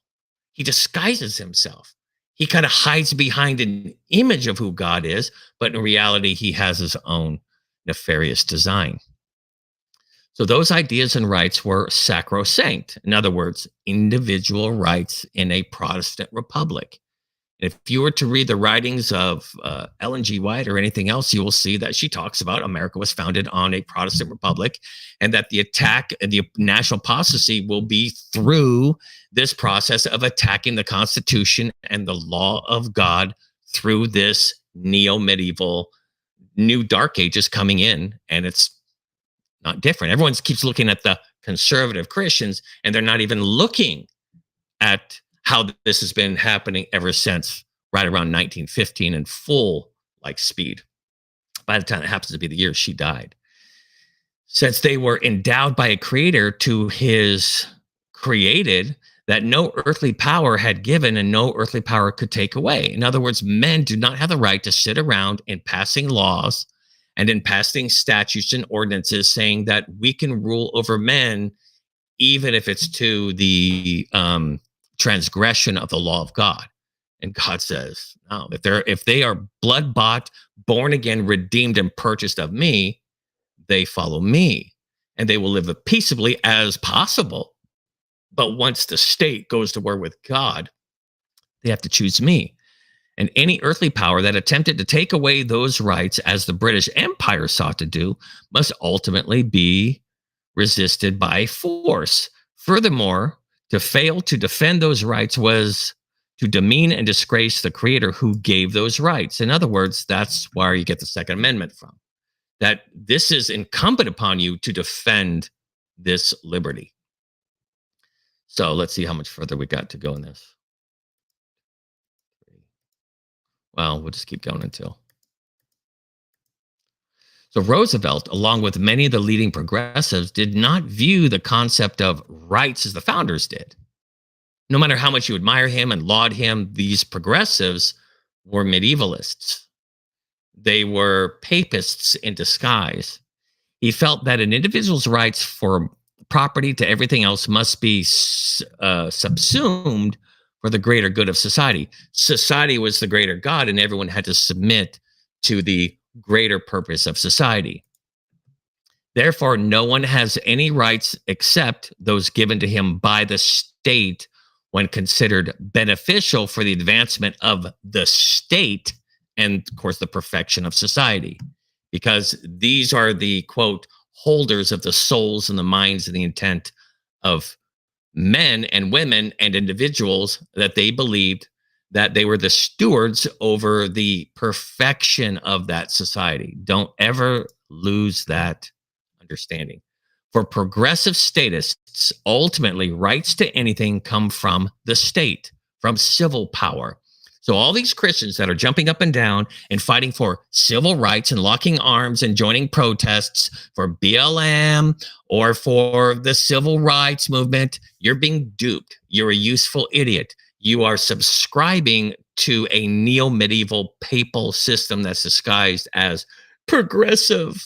He disguises himself. He kind of hides behind an image of who God is, but in reality, he has his own nefarious design. So those ideas and rights were sacrosanct. In other words, individual rights in a Protestant republic. If you were to read the writings of Ellen G. White or anything else, you will see that she talks about America was founded on a Protestant republic, and that the attack and the national apostasy will be through this process of attacking the Constitution and the law of God through this neo-medieval new dark ages coming in. And it's not different. Everyone keeps looking at the conservative Christians, and they're not even looking at how this has been happening ever since right around 1915 in full like speed. By the time it happens to be the year she died. Since they were endowed by a creator to his created that no earthly power had given and no earthly power could take away. In other words, men do not have the right to sit around in passing laws and in passing statutes and ordinances saying that we can rule over men, even if it's to the transgression of the law of God. And God says, no, if they are blood bought, born again, redeemed, and purchased of me, they follow me, and they will live as peaceably as possible. But once the state goes to war with God, they have to choose me. And any earthly power that attempted to take away those rights, as the British Empire sought to do, must ultimately be resisted by force. Furthermore, to fail to defend those rights was to demean and disgrace the creator who gave those rights. In other words, that's where you get the Second Amendment from. That this is incumbent upon you to defend this liberty. So let's see how much further we got to go in this. Well, we'll just keep going until. So Roosevelt, along with many of the leading progressives, did not view the concept of rights as the founders did. No matter how much you admire him and laud him, these progressives were medievalists. They were papists in disguise. He felt that an individual's rights for property to everything else must be subsumed for the greater good of society. Society was the greater God, and everyone had to submit to the greater purpose of society. Therefore, no one has any rights except those given to him by the state when considered beneficial for the advancement of the state and, of course, the perfection of society. Because these are the, quote, holders of the souls and the minds and the intent of men and women and individuals, that they believed that they were the stewards over the perfection of that society. Don't ever lose that understanding. For progressive statists, ultimately, rights to anything come from the state, from civil power. So all these Christians that are jumping up and down and fighting for civil rights and locking arms and joining protests for BLM or for the civil rights movement, you're being duped. You're a useful idiot. You are subscribing to a neo-medieval papal system that's disguised as progressive.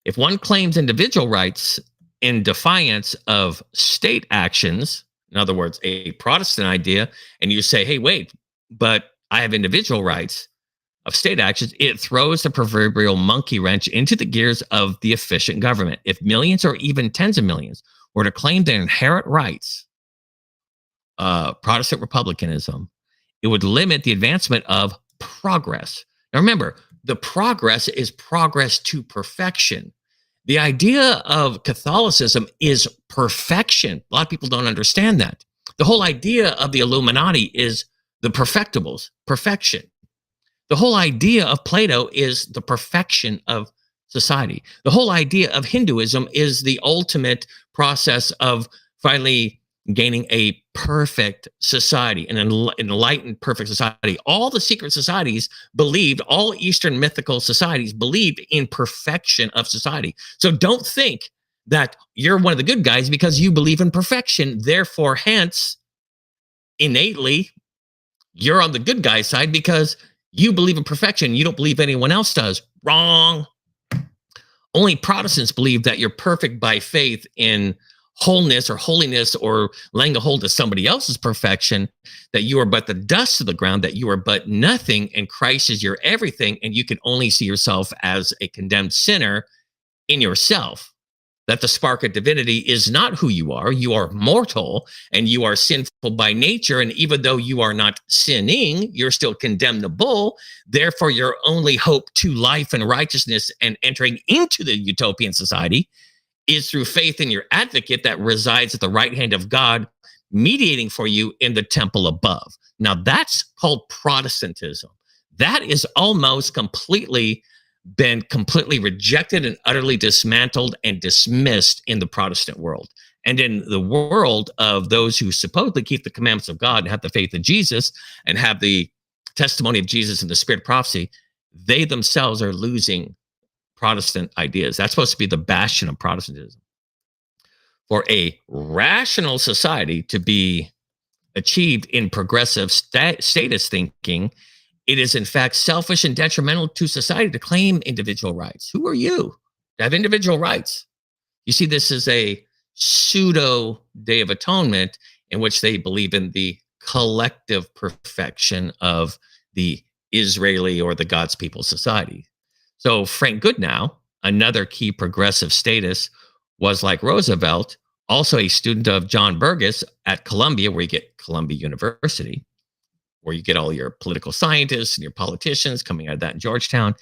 If one claims individual rights in defiance of state actions, in other words, a Protestant idea, and you say, hey, wait, but I have individual rights of state actions, it throws the proverbial monkey wrench into the gears of the efficient government. If millions or even tens of millions were to claim their inherent rights, Protestant republicanism, it would limit the advancement of progress. Now remember, the progress is progress to perfection. The idea of Catholicism is perfection. A lot of people don't understand that. The whole idea of the Illuminati is the perfectibles, perfection. The whole idea of Plato is the perfection of society. The whole idea of Hinduism is the ultimate process of finally gaining a perfect society, an enlightened, perfect society. All the secret societies believed, all Eastern mythical societies believed in perfection of society. So don't think that you're one of the good guys because you believe in perfection. Therefore, hence, innately, you're on the good guy side because you believe in perfection. You don't believe anyone else does. Wrong. Only Protestants believe that you're perfect by faith in wholeness or holiness or laying a hold of somebody else's perfection, that you are but the dust of the ground, that you are but nothing, and Christ is your everything, and you can only see yourself as a condemned sinner in yourself. that the spark of divinity is not who you are. You are mortal and you are sinful by nature. And even though you are not sinning, you're still condemnable. Therefore, your only hope to life and righteousness and entering into the utopian society is through faith in your advocate that resides at the right hand of God, mediating for you in the temple above. Now, that's called Protestantism. That is almost completely been completely rejected and utterly dismantled and dismissed in the Protestant world. And in the world of those who supposedly keep the commandments of God and have the faith in Jesus and have the testimony of Jesus and the spirit of prophecy, they themselves are losing Protestant ideas. That's supposed to be the bastion of Protestantism. For a rational society to be achieved in progressive status thinking, it is in fact selfish and detrimental to society to claim individual rights. Who are you to have individual rights? You see, this is a pseudo Day of Atonement in which they believe in the collective perfection of the Israeli or the God's people society. So Frank Goodnow, another key progressive status, was like Roosevelt, also a student of John Burgess at Columbia, where you get Columbia University, where you get all your political scientists and your politicians coming out of that in Georgetown.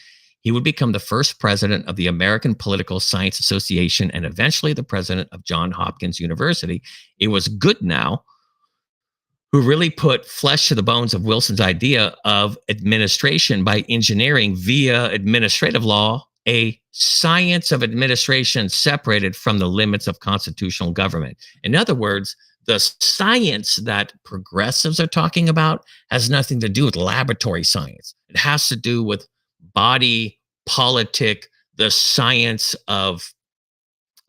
He would become the first president of the American Political Science Association and eventually the president of Johns Hopkins University. It was Goodnow who really put flesh to the bones of Wilson's idea of administration by engineering via administrative law, a science of administration separated from the limits of constitutional government. In other words, the science that progressives are talking about has nothing to do with laboratory science. It has to do with body politic, the science of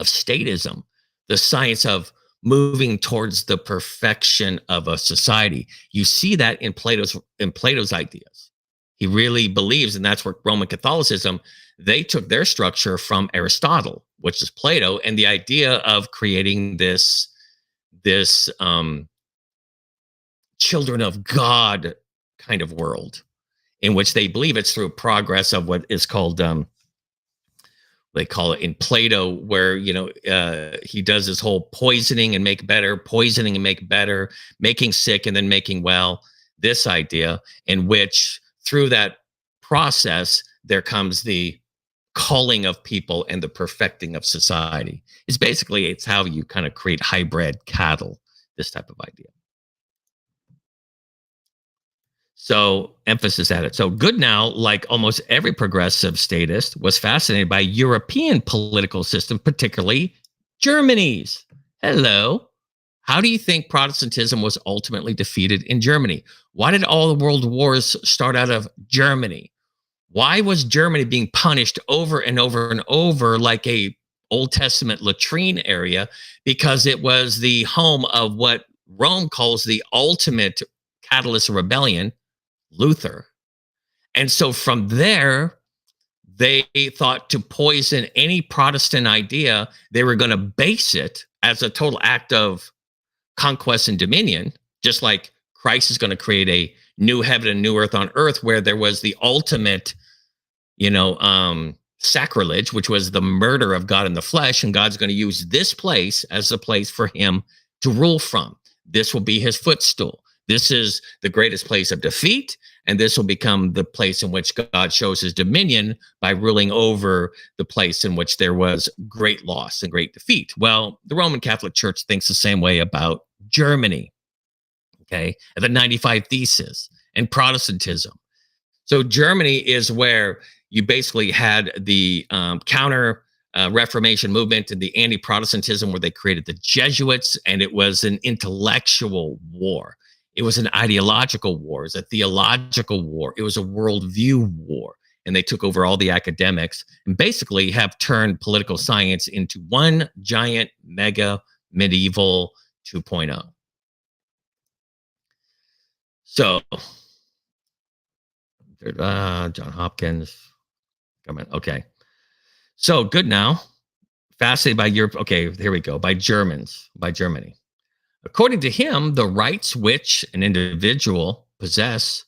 statism, the science of moving towards the perfection of a society. You see that in Plato's ideas. He really believes, and that's where Roman Catholicism, they took their structure from Aristotle, which is Plato, and the idea of creating this children of God kind of world, in which they believe it's through progress of what is called they call it in Plato, where he does this whole poisoning and make better, making sick and then making well. This idea in which through that process there comes the culling of people and the perfecting of society. It's how you kind of create hybrid cattle, this type of idea. So emphasis at it. So Goodnow, like almost every progressive statist, was fascinated by European political system, particularly Germany's. Hello. How do you think Protestantism was ultimately defeated in Germany? Why did all the world wars start out of Germany? Why was Germany being punished over and over and over like a Old Testament latrine area? Because it was the home of what Rome calls the ultimate catalyst of rebellion, Luther. And so from there, they thought to poison any Protestant idea, they were going to base it as a total act of conquest and dominion, just like Christ is going to create a new heaven and new earth on earth, where there was the ultimate, sacrilege, which was the murder of God in the flesh. And God's going to use this place as a place for him to rule from. This will be his footstool. This is the greatest place of defeat, and this will become the place in which God shows his dominion by ruling over the place in which there was great loss and great defeat. Well, the Roman Catholic Church thinks the same way about Germany, okay, and the 95 Theses and Protestantism. So Germany is where you basically had the counter Reformation movement and the anti-Protestantism, where they created the Jesuits, and it was an intellectual war. It was an ideological war. It was a theological war. It was a worldview war. And they took over all the academics and basically have turned political science into one giant mega medieval 2.0. So, John Hopkins. Okay. So Goodnow, fascinated by Europe. Okay, here we go. By Germany. According to him, the rights which an individual possess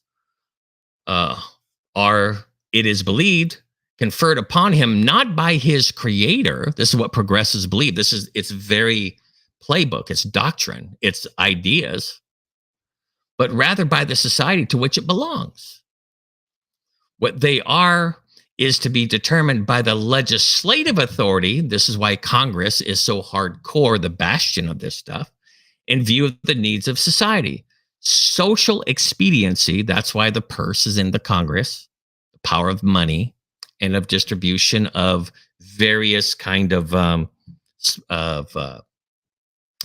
are, it is believed, conferred upon him not by his creator. This is what progressives believe. It's very playbook, it's doctrine, it's ideas, but rather by the society to which it belongs. What they are is to be determined by the legislative authority. This is why Congress is so hardcore, the bastion of this stuff, in view of the needs of society. Social expediency, that's why the purse is in the Congress, the power of money and of distribution of various kind of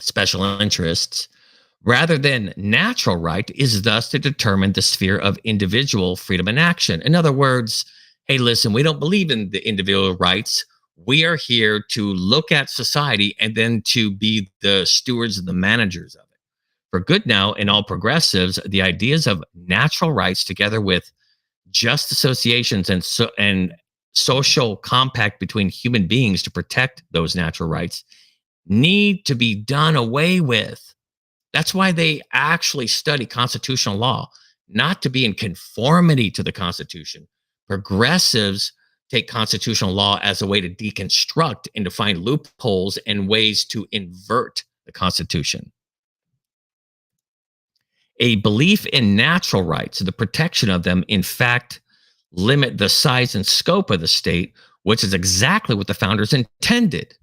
special interests, rather than natural right, is thus to determine the sphere of individual freedom and action. In other words, hey, listen, we don't believe in the individual rights. We are here to look at society and then to be the stewards and the managers of it. For good now, in all progressives, the ideas of natural rights, together with just associations and social compact between human beings to protect those natural rights, need to be done away with. That's why they actually study constitutional law, not to be in conformity to the Constitution. Progressives take constitutional law as a way to deconstruct and to find loopholes and ways to invert the Constitution. A belief in natural rights, the protection of them, in fact, limit the size and scope of the state, which is exactly what the founders intended.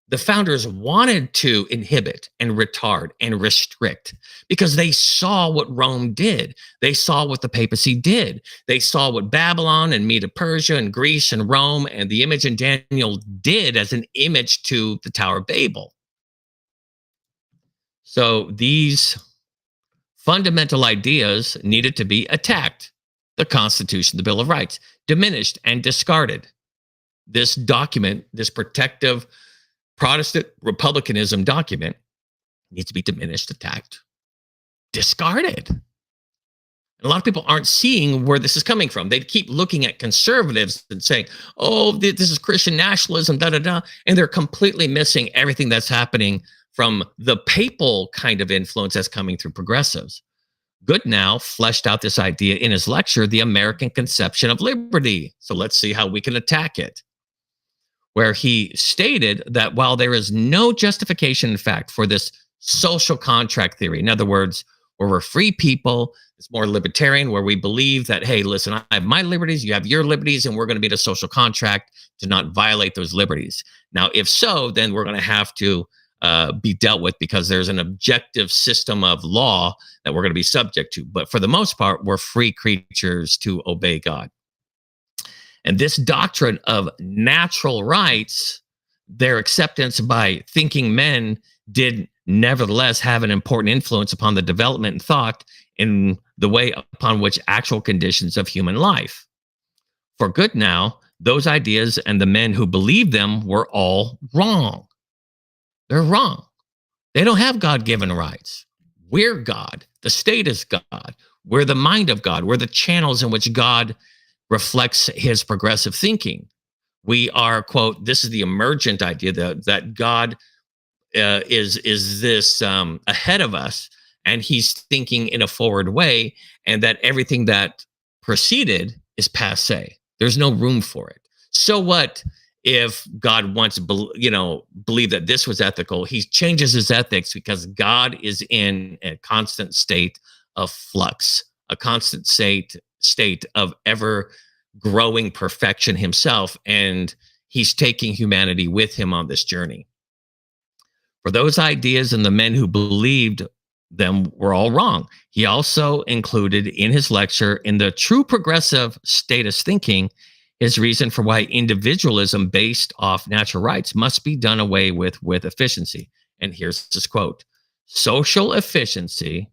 The founders wanted to inhibit and retard and restrict because they saw what Rome did. They saw what the papacy did. They saw what Babylon and Medo Persia and Greece and Rome and the image in Daniel did as an image to the Tower of Babel. So these fundamental ideas needed to be attacked. The Constitution, the Bill of Rights, diminished and discarded. This document, this protective Protestant republicanism document, needs to be diminished, attacked, discarded. And a lot of people aren't seeing where this is coming from. They keep looking at conservatives and saying, oh, this is Christian nationalism, da, da, da. And they're completely missing everything that's happening from the papal kind of influence that's coming through progressives. Goodnow fleshed out this idea in his lecture, The American Conception of Liberty. So let's see how we can attack it, where he stated that while there is no justification in fact for this social contract theory, in other words, where we're free people, it's more libertarian, where we believe that, hey, listen, I have my liberties, you have your liberties, and we're going to be the social contract to not violate those liberties. Now, if so, then we're going to have to be dealt with because there's an objective system of law that we're going to be subject to. But for the most part, we're free creatures to obey God. And this doctrine of natural rights, their acceptance by thinking men, did nevertheless have an important influence upon the development and thought in the way upon which actual conditions of human life. For Goodnow, those ideas and the men who believed them were all wrong. They're wrong. They don't have God-given rights. We're God. The state is God. We're the mind of God. We're the channels in which God reflects his progressive thinking. We are, quote, this is the emergent idea that God is this ahead of us, and he's thinking in a forward way, and that everything that preceded is passé. There's no room for it. So what if God once believed that this was ethical? He changes his ethics because God is in a constant state of flux, a constant state of ever growing perfection himself, and he's taking humanity with him on this journey. For those ideas and the men who believed them were all wrong. He also included in his lecture, in the true progressive statist thinking, his reason for why individualism based off natural rights must be done away with efficiency. And here's his quote: social efficiency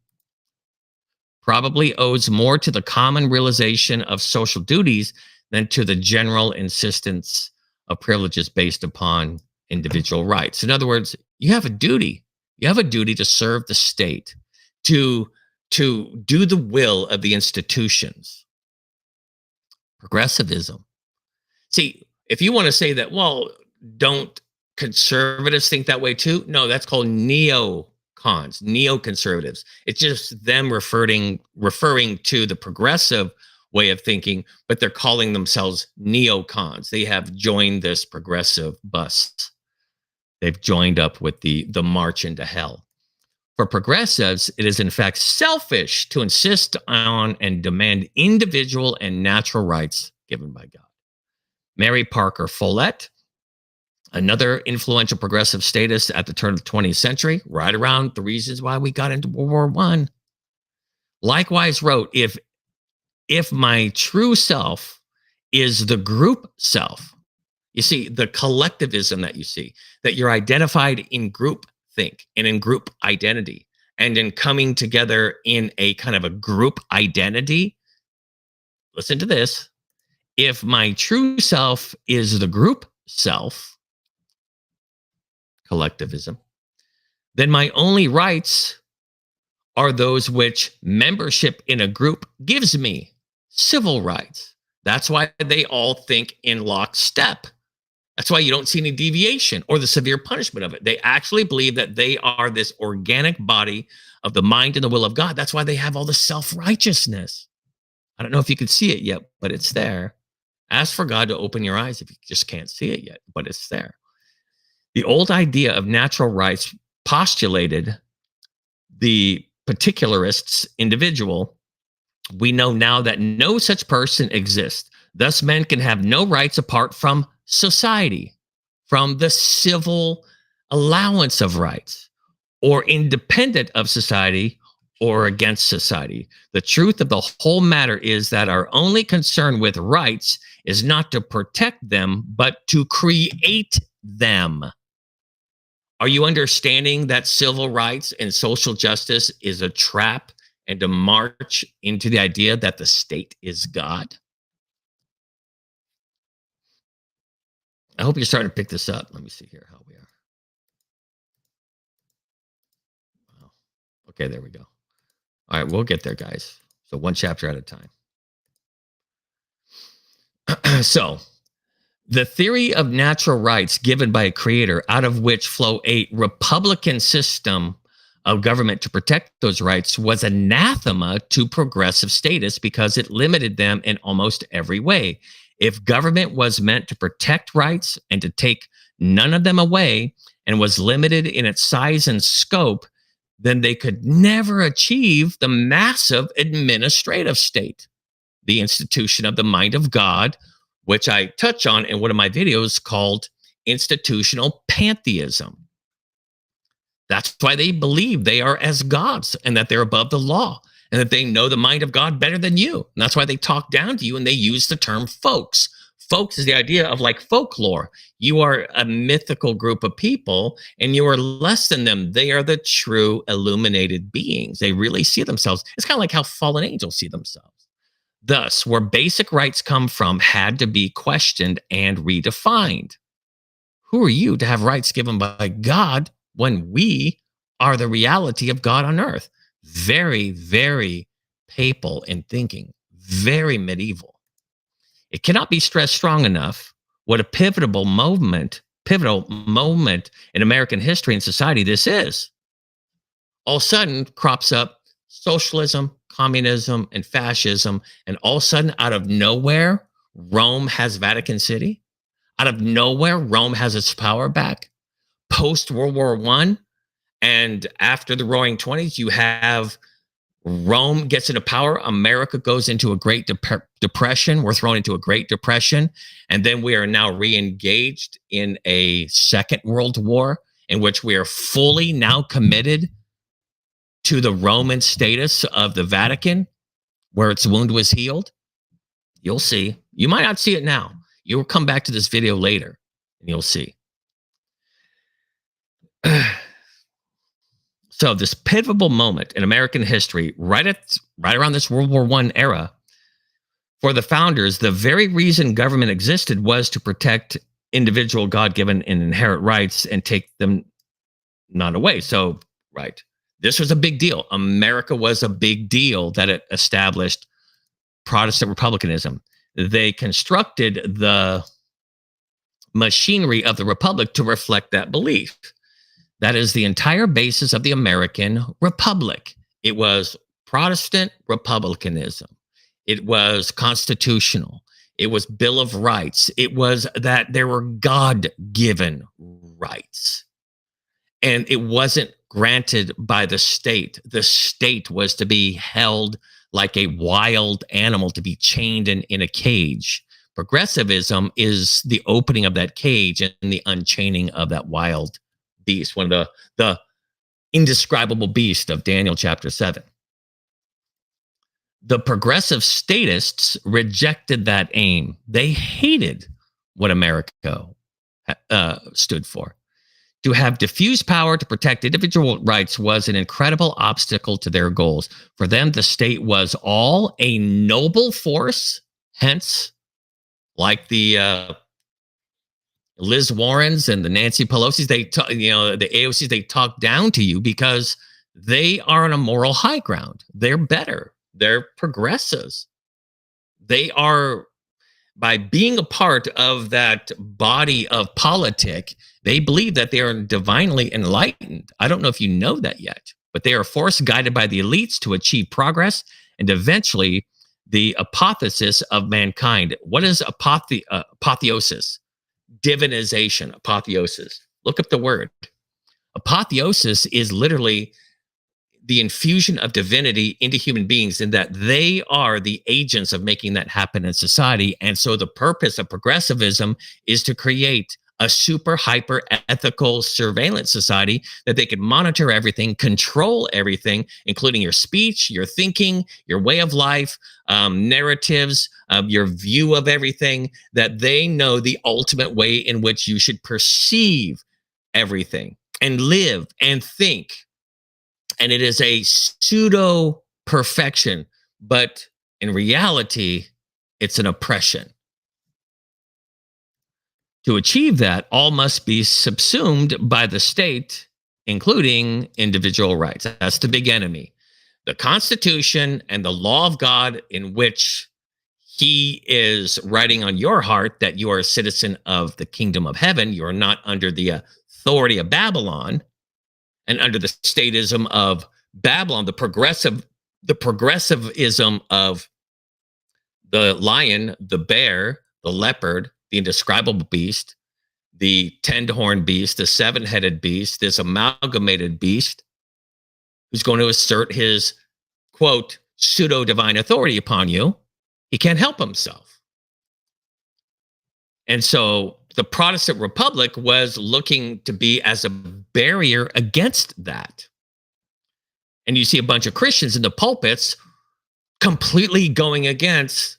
probably owes more to the common realization of social duties than to the general insistence of privileges based upon individual rights. In other words, you have a duty. You have a duty to serve the state, to do the will of the institutions. Progressivism. See, if you want to say that, well, don't conservatives think that way too? No, that's called neoconservatives. It's just them referring to the progressive way of thinking, but they're calling themselves neocons. They have joined this progressive bus. They've joined up with the march into hell. For progressives, it is in fact selfish to insist on and demand individual and natural rights given by God. Mary Parker Follett, another influential progressive statist at the turn of the 20th century, right around the reasons why we got into World War I, likewise wrote, if my true self is the group self, you see, the collectivism that you see, that you're identified in group think and in group identity and in coming together in a kind of a group identity. Listen to this. If my true self is the group self, collectivism, then my only rights are those which membership in a group gives me, civil rights. That's why they all think in lockstep. That's why you don't see any deviation or the severe punishment of it. They actually believe that they are this organic body of the mind and the will of God. That's why they have all the self-righteousness. I don't know if you can see it yet, but it's there. Ask for God to open your eyes if you just can't see it yet, but it's there. The old idea of natural rights postulated the particularists individual. We know now that no such person exists. Thus, men can have no rights apart from society, from the civil allowance of rights, or independent of society or against society. The truth of the whole matter is that our only concern with rights is not to protect them, but to create them. Are you understanding that civil rights and social justice is a trap and a march into the idea that the state is God? I hope you're starting to pick this up. Let me see here how we are. Wow. Okay, there we go. All right, we'll get there, guys. So one chapter at a time. So, the theory of natural rights given by a creator, out of which flow a republican system of government to protect those rights, was anathema to progressive statists because it limited them in almost every way. If government was meant to protect rights and to take none of them away and was limited in its size and scope, then they could never achieve the massive administrative state, the institution of the mind of God, which I touch on in one of my videos called institutional pantheism. That's why they believe they are as gods and that they're above the law and that they know the mind of God better than you. And that's why they talk down to you and they use the term folks. Folks is the idea of like folklore. You are a mythical group of people and you are less than them. They are the true illuminated beings. They really see themselves. It's kind of like how fallen angels see themselves. Thus, where basic rights come from had to be questioned and redefined. Who are you to have rights given by God when we are the reality of God on earth? Very, very papal in thinking, very medieval. It cannot be stressed strong enough what a pivotal moment in American history and society this is. All of a sudden crops up socialism, communism, and fascism, and all of a sudden, out of nowhere, Rome has Vatican City. Out of nowhere, Rome has its power back. Post World War I, and after the Roaring '20s, you have Rome gets into power. America goes into a Great Depression. We're thrown into a Great Depression, and then we are now re-engaged in a Second World War, in which we are fully now committed to the Roman status of the Vatican, where its wound was healed. You'll see. You might not see it now. You'll come back to this video later, and you'll see. So this pivotal moment in American history, right around this World War I era, for the founders, the very reason government existed was to protect individual God-given and inherent rights and take them not away. So, right. This was a big deal. America was a big deal that it established Protestant republicanism. They constructed the machinery of the republic to reflect that belief. That is the entire basis of the American republic. It was Protestant republicanism. It was constitutional. It was Bill of Rights. It was that there were God given rights. And it wasn't granted by the state. The state was to be held like a wild animal, to be chained in a cage. Progressivism is the opening of that cage and the unchaining of that wild beast, one of the indescribable beast of Daniel chapter 7. The progressive statists rejected that aim. They hated what America stood for. To have diffuse power to protect individual rights was an incredible obstacle to their goals. For them, the state was all a noble force, hence, like the Liz Warrens and the Nancy Pelosi's, the AOCs, they talk down to you because they are on a moral high ground. They're better. They're progressives. They are, by being a part of that body of politic, they believe that they are divinely enlightened. I don't know if you know that yet, but they are force guided by the elites to achieve progress and eventually the apotheosis of mankind. What is apotheosis? Divinization, apotheosis. Look up the word. Apotheosis is literally the infusion of divinity into human beings, in that they are the agents of making that happen in society. And so the purpose of progressivism is to create a super hyper ethical surveillance society that they can monitor everything, control everything, including your speech, your thinking, your way of life, narratives, your view of everything, that they know the ultimate way in which you should perceive everything and live and think. And it is a pseudo perfection, but in reality, it's an oppression. To achieve that, all must be subsumed by the state, including individual rights. That's the big enemy. The Constitution and the law of God, in which he is writing on your heart that you are a citizen of the kingdom of heaven. You are not under the authority of Babylon and under the statism of Babylon, the progressivism of the lion, the bear, the leopard, the indescribable beast, the 10-horned beast, the 7-headed beast, this amalgamated beast who's going to assert his, quote, pseudo-divine authority upon you. He can't help himself. And so the Protestant Republic was looking to be as a barrier against that. And you see a bunch of Christians in the pulpits completely going against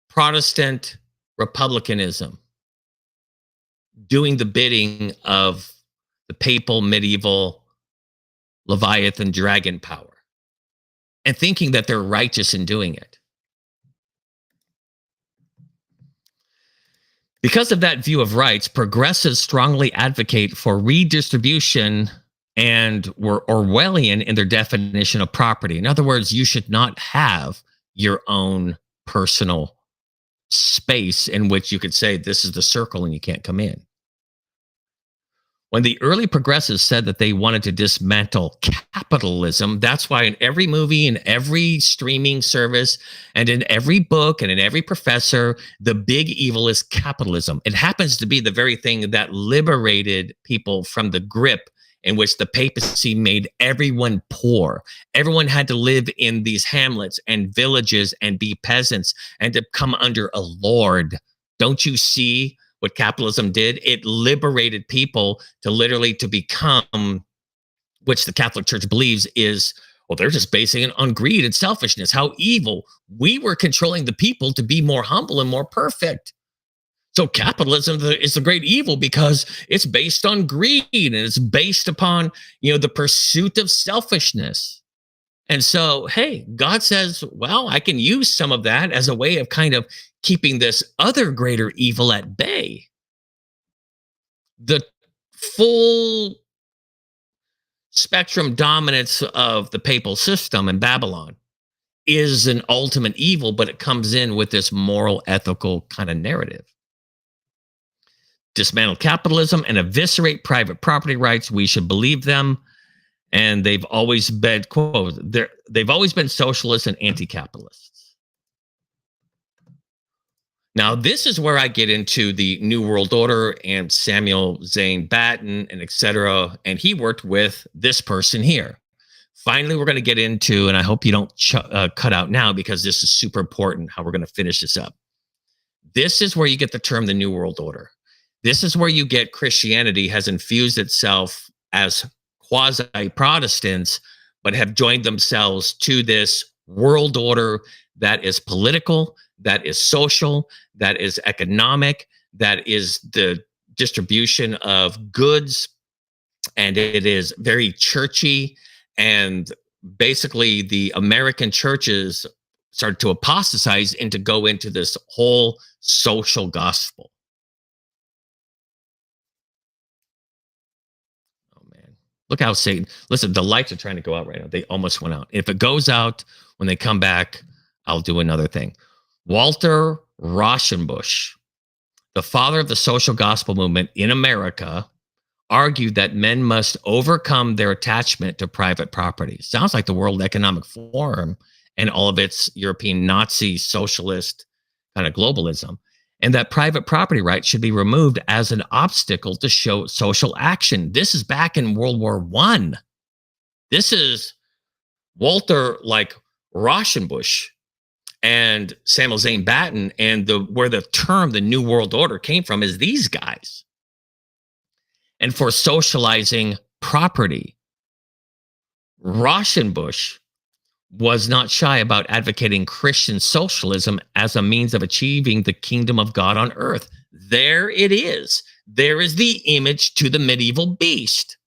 Protestant republicanism, doing the bidding of the papal, medieval, Leviathan dragon power, and thinking that they're righteous in doing it. Because of that view of rights, progressives strongly advocate for redistribution and were Orwellian in their definition of property. In other words, you should not have your own personal space in which you could say, this is the circle and you can't come in. When the early progressives said that they wanted to dismantle capitalism, that's why in every movie, in every streaming service, and in every book, and in every professor, the big evil is capitalism. It happens to be the very thing that liberated people from the grip in which the papacy made everyone poor. Everyone had to live in these hamlets and villages and be peasants and to come under a lord. Don't you see what capitalism did? It liberated people to literally to become, which the Catholic Church believes is, well, they're just basing it on greed and selfishness. How evil. We were controlling the people to be more humble and more perfect. So capitalism is the great evil because it's based on greed and it's based upon, the pursuit of selfishness. And so, hey, God says, well, I can use some of that as a way of kind of keeping this other greater evil at bay. The full spectrum dominance of the papal system in Babylon is an ultimate evil, but it comes in with this moral, ethical kind of narrative. Dismantle capitalism and eviscerate private property rights. We should believe them. And they've always been, quote, they've always been socialists and anti-capitalists. Now, this is where I get into the New World Order and Samuel Zane Batten and etc. And he worked with this person here. Finally, we're going to get into, and I hope you don't cut out now because this is super important how we're going to finish this up. This is where you get the term the New World Order. This is where you get Christianity has infused itself as quasi Protestants, but have joined themselves to this world order that is political, that is social, that is economic, that is the distribution of goods, and it is very churchy. And basically, the American churches started to apostatize and to go into this whole social gospel. Oh man, look how Satan. Listen, the lights are trying to go out right now. They almost went out. If it goes out when they come back, I'll do another thing. Walter Rauschenbusch, the father of the social gospel movement in America, argued that men must overcome their attachment to private property. Sounds like the World Economic Forum and all of its European Nazi socialist kind of globalism, and that private property rights should be removed as an obstacle to show social action. This is back in World War I. This is Walter like Rauschenbusch and Samuel Zane Batten, and where the term the New World Order came from is these guys. And for socializing property, Rauschenbusch was not shy about advocating Christian socialism as a means of achieving the kingdom of God on earth. There it is. There is the image to the medieval beast.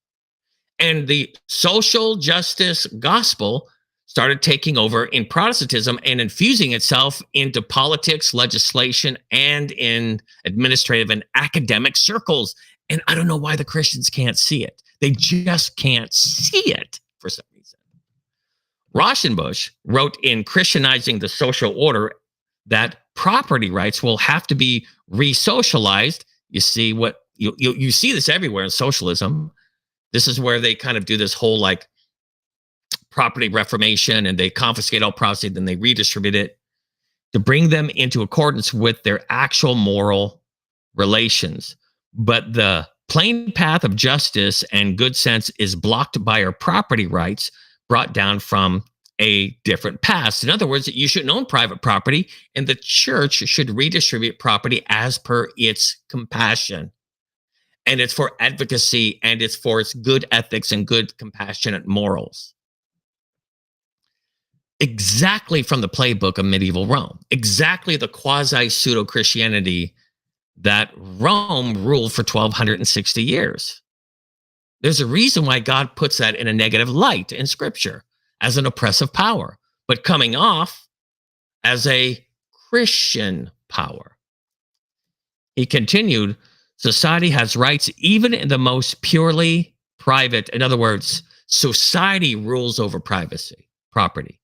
And the social justice gospel started taking over in Protestantism and infusing itself into politics, legislation, and in administrative and academic circles. And I don't know why the Christians can't see it. They just can't see it for some reason. Rauschenbusch wrote in Christianizing the Social Order that property rights will have to be re-socialized. You see what you see this everywhere in socialism. This is where they kind of do this whole like property reformation, and they confiscate all property, then they redistribute it to bring them into accordance with their actual moral relations. But the plain path of justice and good sense is blocked by our property rights brought down from a different past. In other words, you shouldn't own private property, and the church should redistribute property as per its compassion. And it's for advocacy, and it's for its good ethics and good compassionate morals. Exactly from the playbook of medieval Rome, exactly the quasi-pseudo-Christianity that Rome ruled for 1,260 years. There's a reason why God puts that in a negative light in Scripture as an oppressive power, but coming off as a Christian power. He continued, society has rights even in the most purely private. In other words, society rules over privacy, property.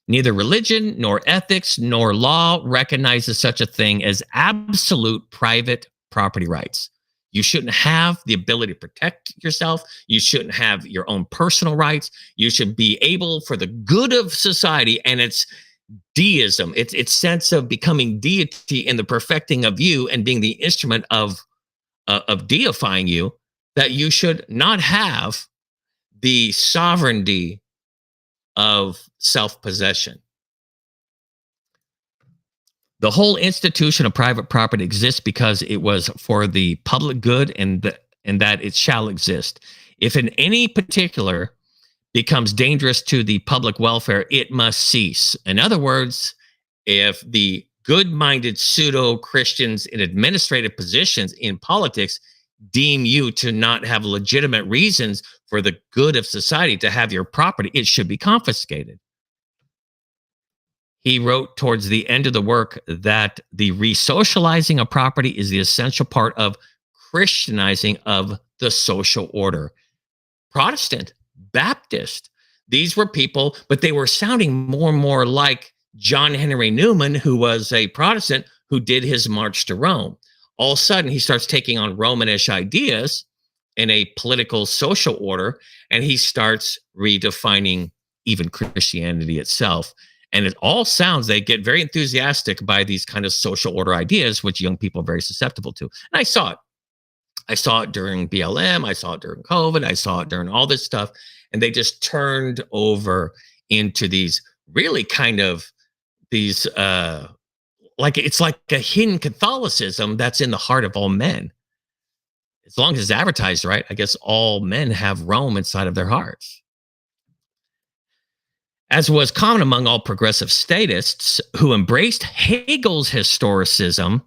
Neither religion, nor ethics, nor law recognizes such a thing as absolute private property rights. You shouldn't have the ability to protect yourself. You shouldn't have your own personal rights. You should be able, for the good of society, and it's deism, its sense of becoming deity in the perfecting of you and being the instrument of deifying you, that you should not have the sovereignty of self-possession. The whole institution of private property exists because it was for the public good, and that it shall exist. If in any particular becomes dangerous to the public welfare, it must cease. In other words, if the good-minded pseudo-Christians in administrative positions in politics deem you to not have legitimate reasons for the good of society to have your property, it should be confiscated. He wrote towards the end of the work that the resocializing of property is the essential part of Christianizing of the social order. Protestant, Baptist, these were people, but they were sounding more and more like John Henry Newman, who was a Protestant who did his march to Rome. All of a sudden, he starts taking on Romanish ideas in a political social order, and he starts redefining even Christianity itself. And it all sounds, they get very enthusiastic by these kind of social order ideas, which young people are very susceptible to. And I saw it. I saw it during BLM. I saw it during COVID. I saw it during all this stuff. And they just turned over into these really kind of these, like it's like a hidden Catholicism that's in the heart of all men. As long as it's advertised right, I guess all men have Rome inside of their hearts. As was common among all progressive statists who embraced Hegel's historicism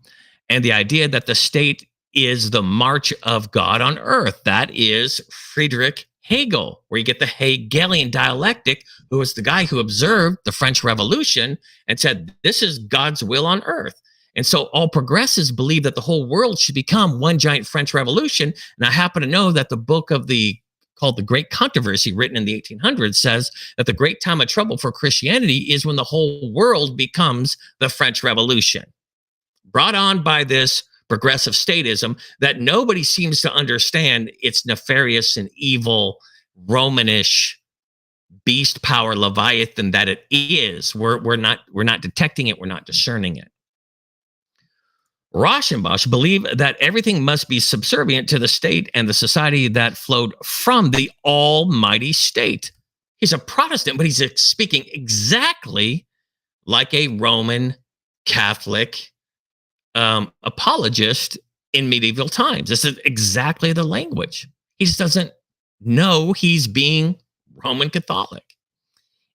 and the idea that the state is the march of God on earth. That is Friedrich Hegel, where you get the Hegelian dialectic, who was the guy who observed the French Revolution and said, this is God's will on earth. And so all progressives believe that the whole world should become one giant French Revolution. And I happen to know that the book called The Great Controversy, written in the 1800s, says that the great time of trouble for Christianity is when the whole world becomes the French Revolution, brought on by this progressive statism that nobody seems to understand its nefarious and evil Romanish beast power Leviathan that it is. We're not detecting it, we're not discerning it. Rauschenbusch believed that everything must be subservient to the state and the society that flowed from the almighty state. He's a Protestant, but he's speaking exactly like a Roman Catholic apologist in medieval times. This is exactly the language. He just doesn't know he's being Roman Catholic.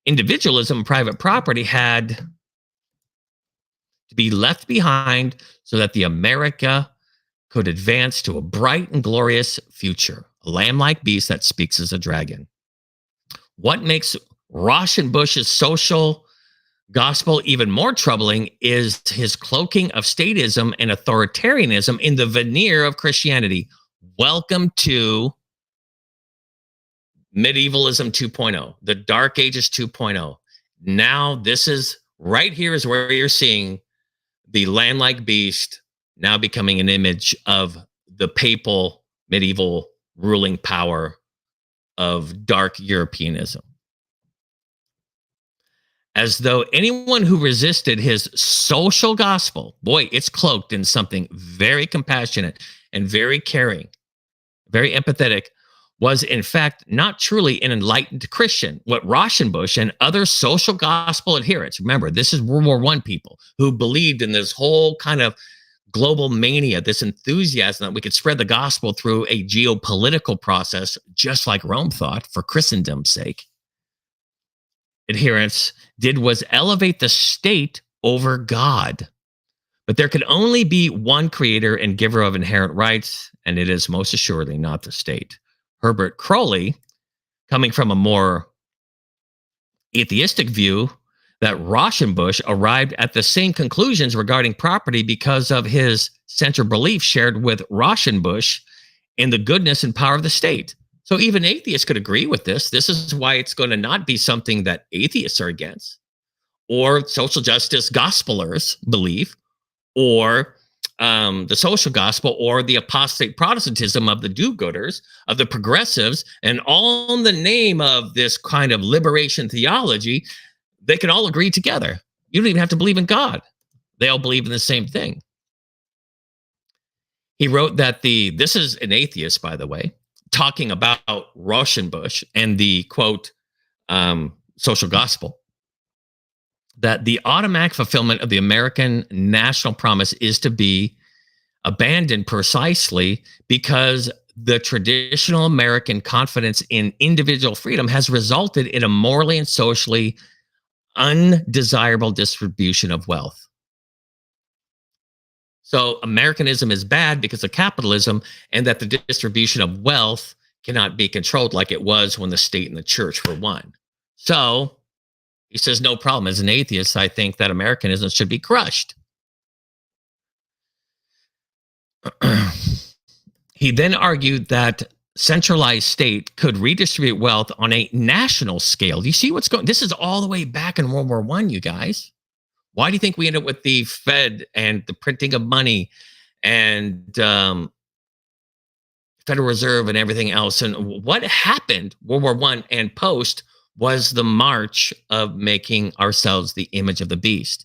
Individualism and private property had to be left behind so that the America could advance to a bright and glorious future, a lamb-like beast that speaks as a dragon. What makes Rauschenbusch's social gospel even more troubling is his cloaking of statism and authoritarianism in the veneer of Christianity. Welcome to medievalism 2.0, the Dark Ages 2.0. Now, this is right here is where you're seeing the land-like beast now becoming an image of the papal medieval ruling power of dark Europeanism. As though anyone who resisted his social gospel, boy, it's cloaked in something very compassionate and very caring, very empathetic, was in fact not truly an enlightened Christian. What Rauschenbusch and other social gospel adherents, remember, this is World War I people who believed in this whole kind of global mania, this enthusiasm that we could spread the gospel through a geopolitical process, just like Rome thought, for Christendom's sake. Adherents did was elevate the state over God. But there could only be one creator and giver of inherent rights, and it is most assuredly not the state. Herbert Crowley, coming from a more atheistic view, that Rauschenbusch arrived at the same conclusions regarding property because of his central belief shared with Rauschenbusch in the goodness and power of the state. So even atheists could agree with this. This is why it's going to not be something that atheists are against, or social justice gospelers believe, or the social gospel, or the apostate Protestantism of the do-gooders, of the progressives, and all in the name of this kind of liberation theology. They can all agree together. You don't even have to believe in God. They all believe in the same thing. He wrote that this is an atheist, by the way, talking about Rauschenbusch and the, quote, social gospel, that the automatic fulfillment of the American national promise is to be abandoned precisely because the traditional American confidence in individual freedom has resulted in a morally and socially undesirable distribution of wealth. So Americanism is bad because of capitalism, and that the distribution of wealth cannot be controlled like it was when the state and the church were one. So he says, no problem. As an atheist, I think that Americanism should be crushed. He then argued that centralized state could redistribute wealth on a national scale. Do you see what's going? This is all the way back in World War I, you guys. Why do you think we end up with the Fed and the printing of money and Federal Reserve and everything else? And what happened World War I and post was the march of making ourselves the image of the beast.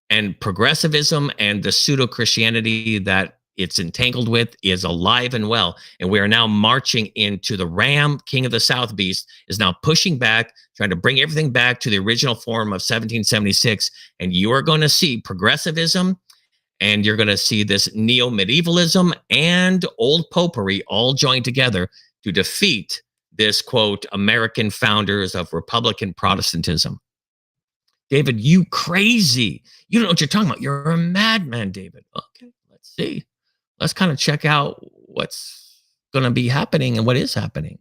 And progressivism and the pseudo Christianity that it's entangled with is alive and well. And we are now marching into the Ram, King of the South beast, is now pushing back, trying to bring everything back to the original form of 1776. And you are going to see progressivism, and you're going to see this neo medievalism and old popery all joined together to defeat this, quote, American founders of Republican Protestantism. David, you crazy. You don't know what you're talking about. You're a madman, David. Okay, let's see. Let's kind of check out what's going to be happening and what is happening.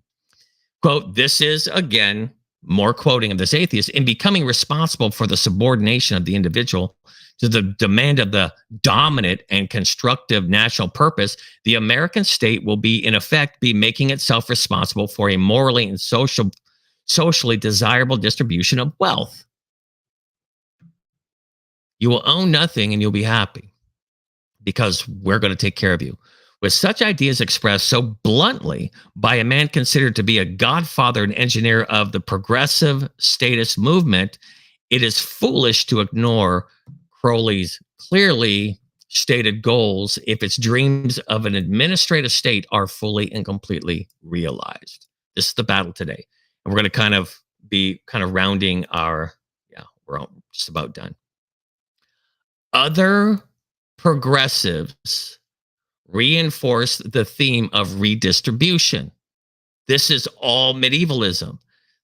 Quote, this is, again, more quoting of this atheist, in becoming responsible for the subordination of the individual to the demand of the dominant and constructive national purpose, the American state will be, in effect, be making itself responsible for a morally and socially desirable distribution of wealth. You will own nothing and you'll be happy because we're going to take care of you. With such ideas expressed so bluntly by a man considered to be a godfather and engineer of the progressive statist movement, it is foolish to ignore Crowley's clearly stated goals if its dreams of an administrative state are fully and completely realized. This is the battle today. And we're going to be rounding our, we're just about done. Other progressives reinforce the theme of redistribution. This is all medievalism.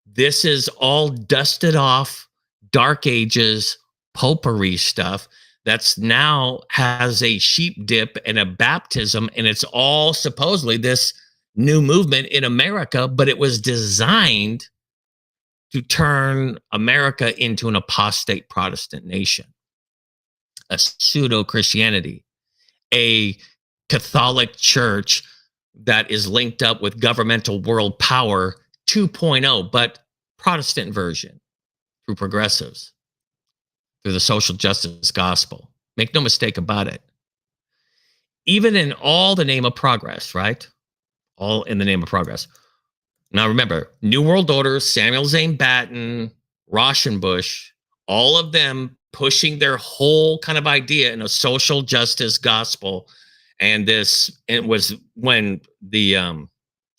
This is all dusted off Dark Ages popery stuff that's now has a sheep dip and a baptism, and it's all supposedly this new movement in America, but it was designed to turn America into an apostate Protestant nation, a pseudo-Christianity, a Catholic Church that is linked up with governmental world power 2.0, but Protestant version through progressives, through the social justice gospel. Make no mistake about it. Even in all the name of progress, right? All in the name of progress. Now remember, New World Order, Samuel Zane Batten, Rauschenbusch, all of them pushing their whole kind of idea in a social justice gospel. And it was when the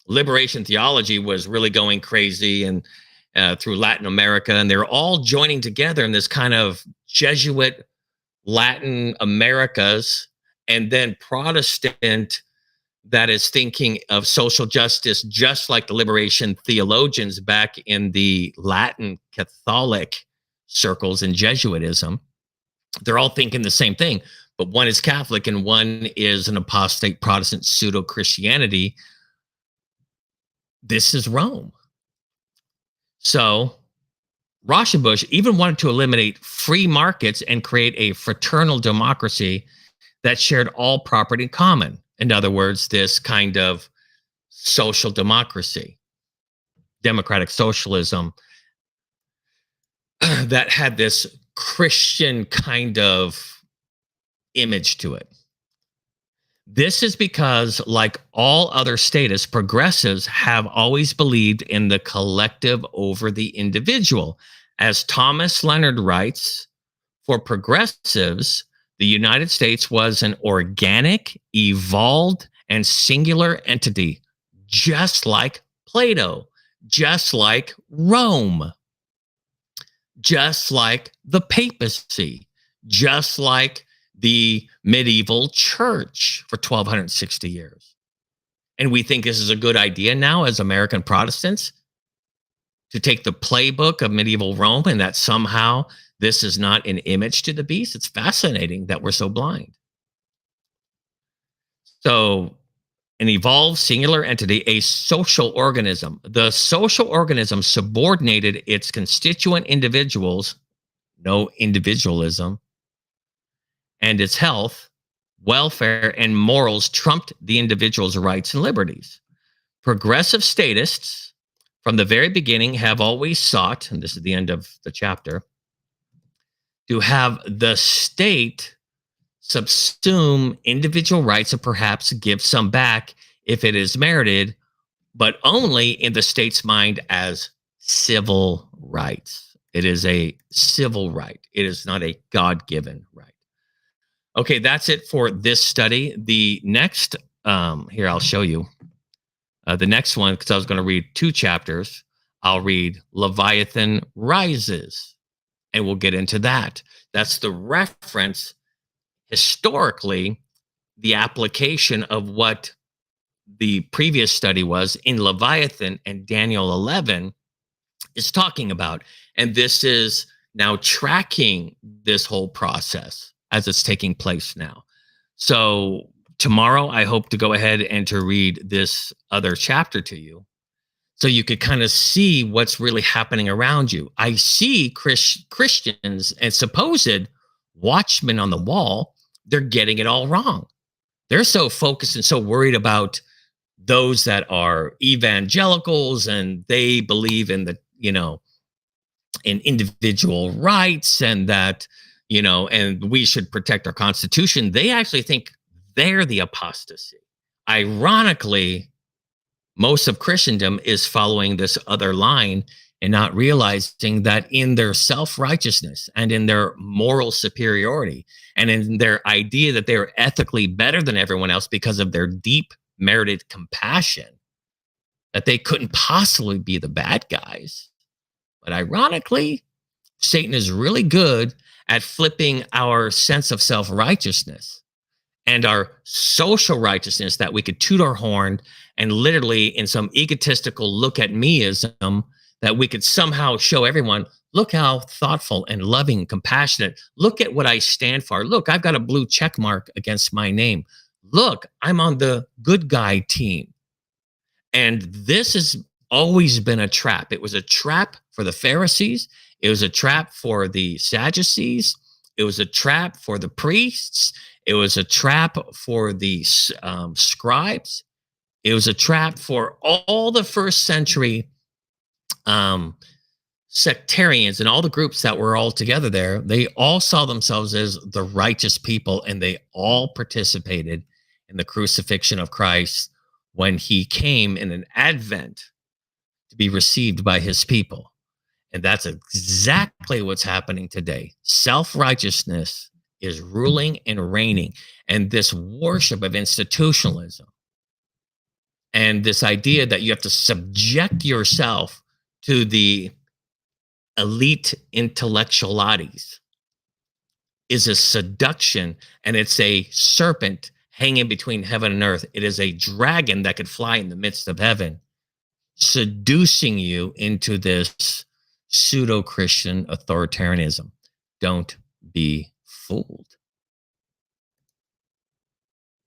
liberation theology was really going crazy, and through Latin America, and they're all joining together in this kind of Jesuit Latin Americas, and then Protestant that is thinking of social justice just like the liberation theologians back in the Latin Catholic circles and Jesuitism. They're all thinking the same thing, but one is Catholic and one is an apostate Protestant pseudo-Christianity. This is Rome. So Rauschenbusch even wanted to eliminate free markets and create a fraternal democracy that shared all property in common. In other words, this kind of social democracy, democratic socialism that had this Christian kind of image to it. This is because, like all other statists, progressives have always believed in the collective over the individual. As Thomas Leonard writes, for progressives, the United States was an organic, evolved, and singular entity, just like Plato, just like Rome, just like the papacy, just like the medieval church for 1260 years. And we think this is a good idea now as American Protestants to take the playbook of medieval Rome, and that somehow this is not an image to the beast. It's fascinating that we're so blind. So an evolved singular entity, a social organism. The social organism subordinated its constituent individuals, no individualism, and its health, welfare, and morals trumped the individual's rights and liberties. Progressive statists, from the very beginning, have always sought, and this is the end of the chapter, to have the state subsume individual rights and perhaps give some back if it is merited, but only in the state's mind as civil rights. It is a civil right. It is not a God given right. Okay, that's it for this study. The next, here, I'll show you. The next one, because I was going to read 2 chapters, I'll read Leviathan Rises, and we'll get into that. That's the reference historically, the application of what the previous study was in Leviathan and Daniel 11 is talking about. And this is now tracking this whole process as it's taking place now. So tomorrow, I hope to go ahead and to read this other chapter to you so you could kind of see what's really happening around you. I see Christians and supposed watchmen on the wall, they're getting it all wrong. They're so focused and so worried about those that are evangelicals and they believe in the, in individual rights and that, and we should protect our Constitution. They actually think they're the apostasy. Ironically, most of Christendom is following this other line and not realizing that in their self-righteousness and in their moral superiority and in their idea that they're ethically better than everyone else because of their deep merited compassion, that they couldn't possibly be the bad guys. But ironically, Satan is really good at flipping our sense of self-righteousness and our social righteousness that we could toot our horn and literally in some egotistical look at meism that we could somehow show everyone, look how thoughtful and loving, compassionate. Look at what I stand for. Look, I've got a blue check mark against my name. Look, I'm on the good guy team. And this has always been a trap. It was a trap for the Pharisees. It was a trap for the Sadducees. It was a trap for the priests. It was a trap for the scribes. It was a trap for all the first century sectarians and all the groups that were all together there. They all saw themselves as the righteous people, and they all participated in the crucifixion of Christ when he came in an advent to be received by his people. And that's exactly what's happening today. Self-righteousness is ruling and reigning, and this worship of institutionalism and this idea that you have to subject yourself to the elite intellectualities is a seduction, and it's a serpent hanging between heaven and earth. It is a dragon that could fly in the midst of heaven, seducing you into this pseudo-Christian authoritarianism. Don't be fooled.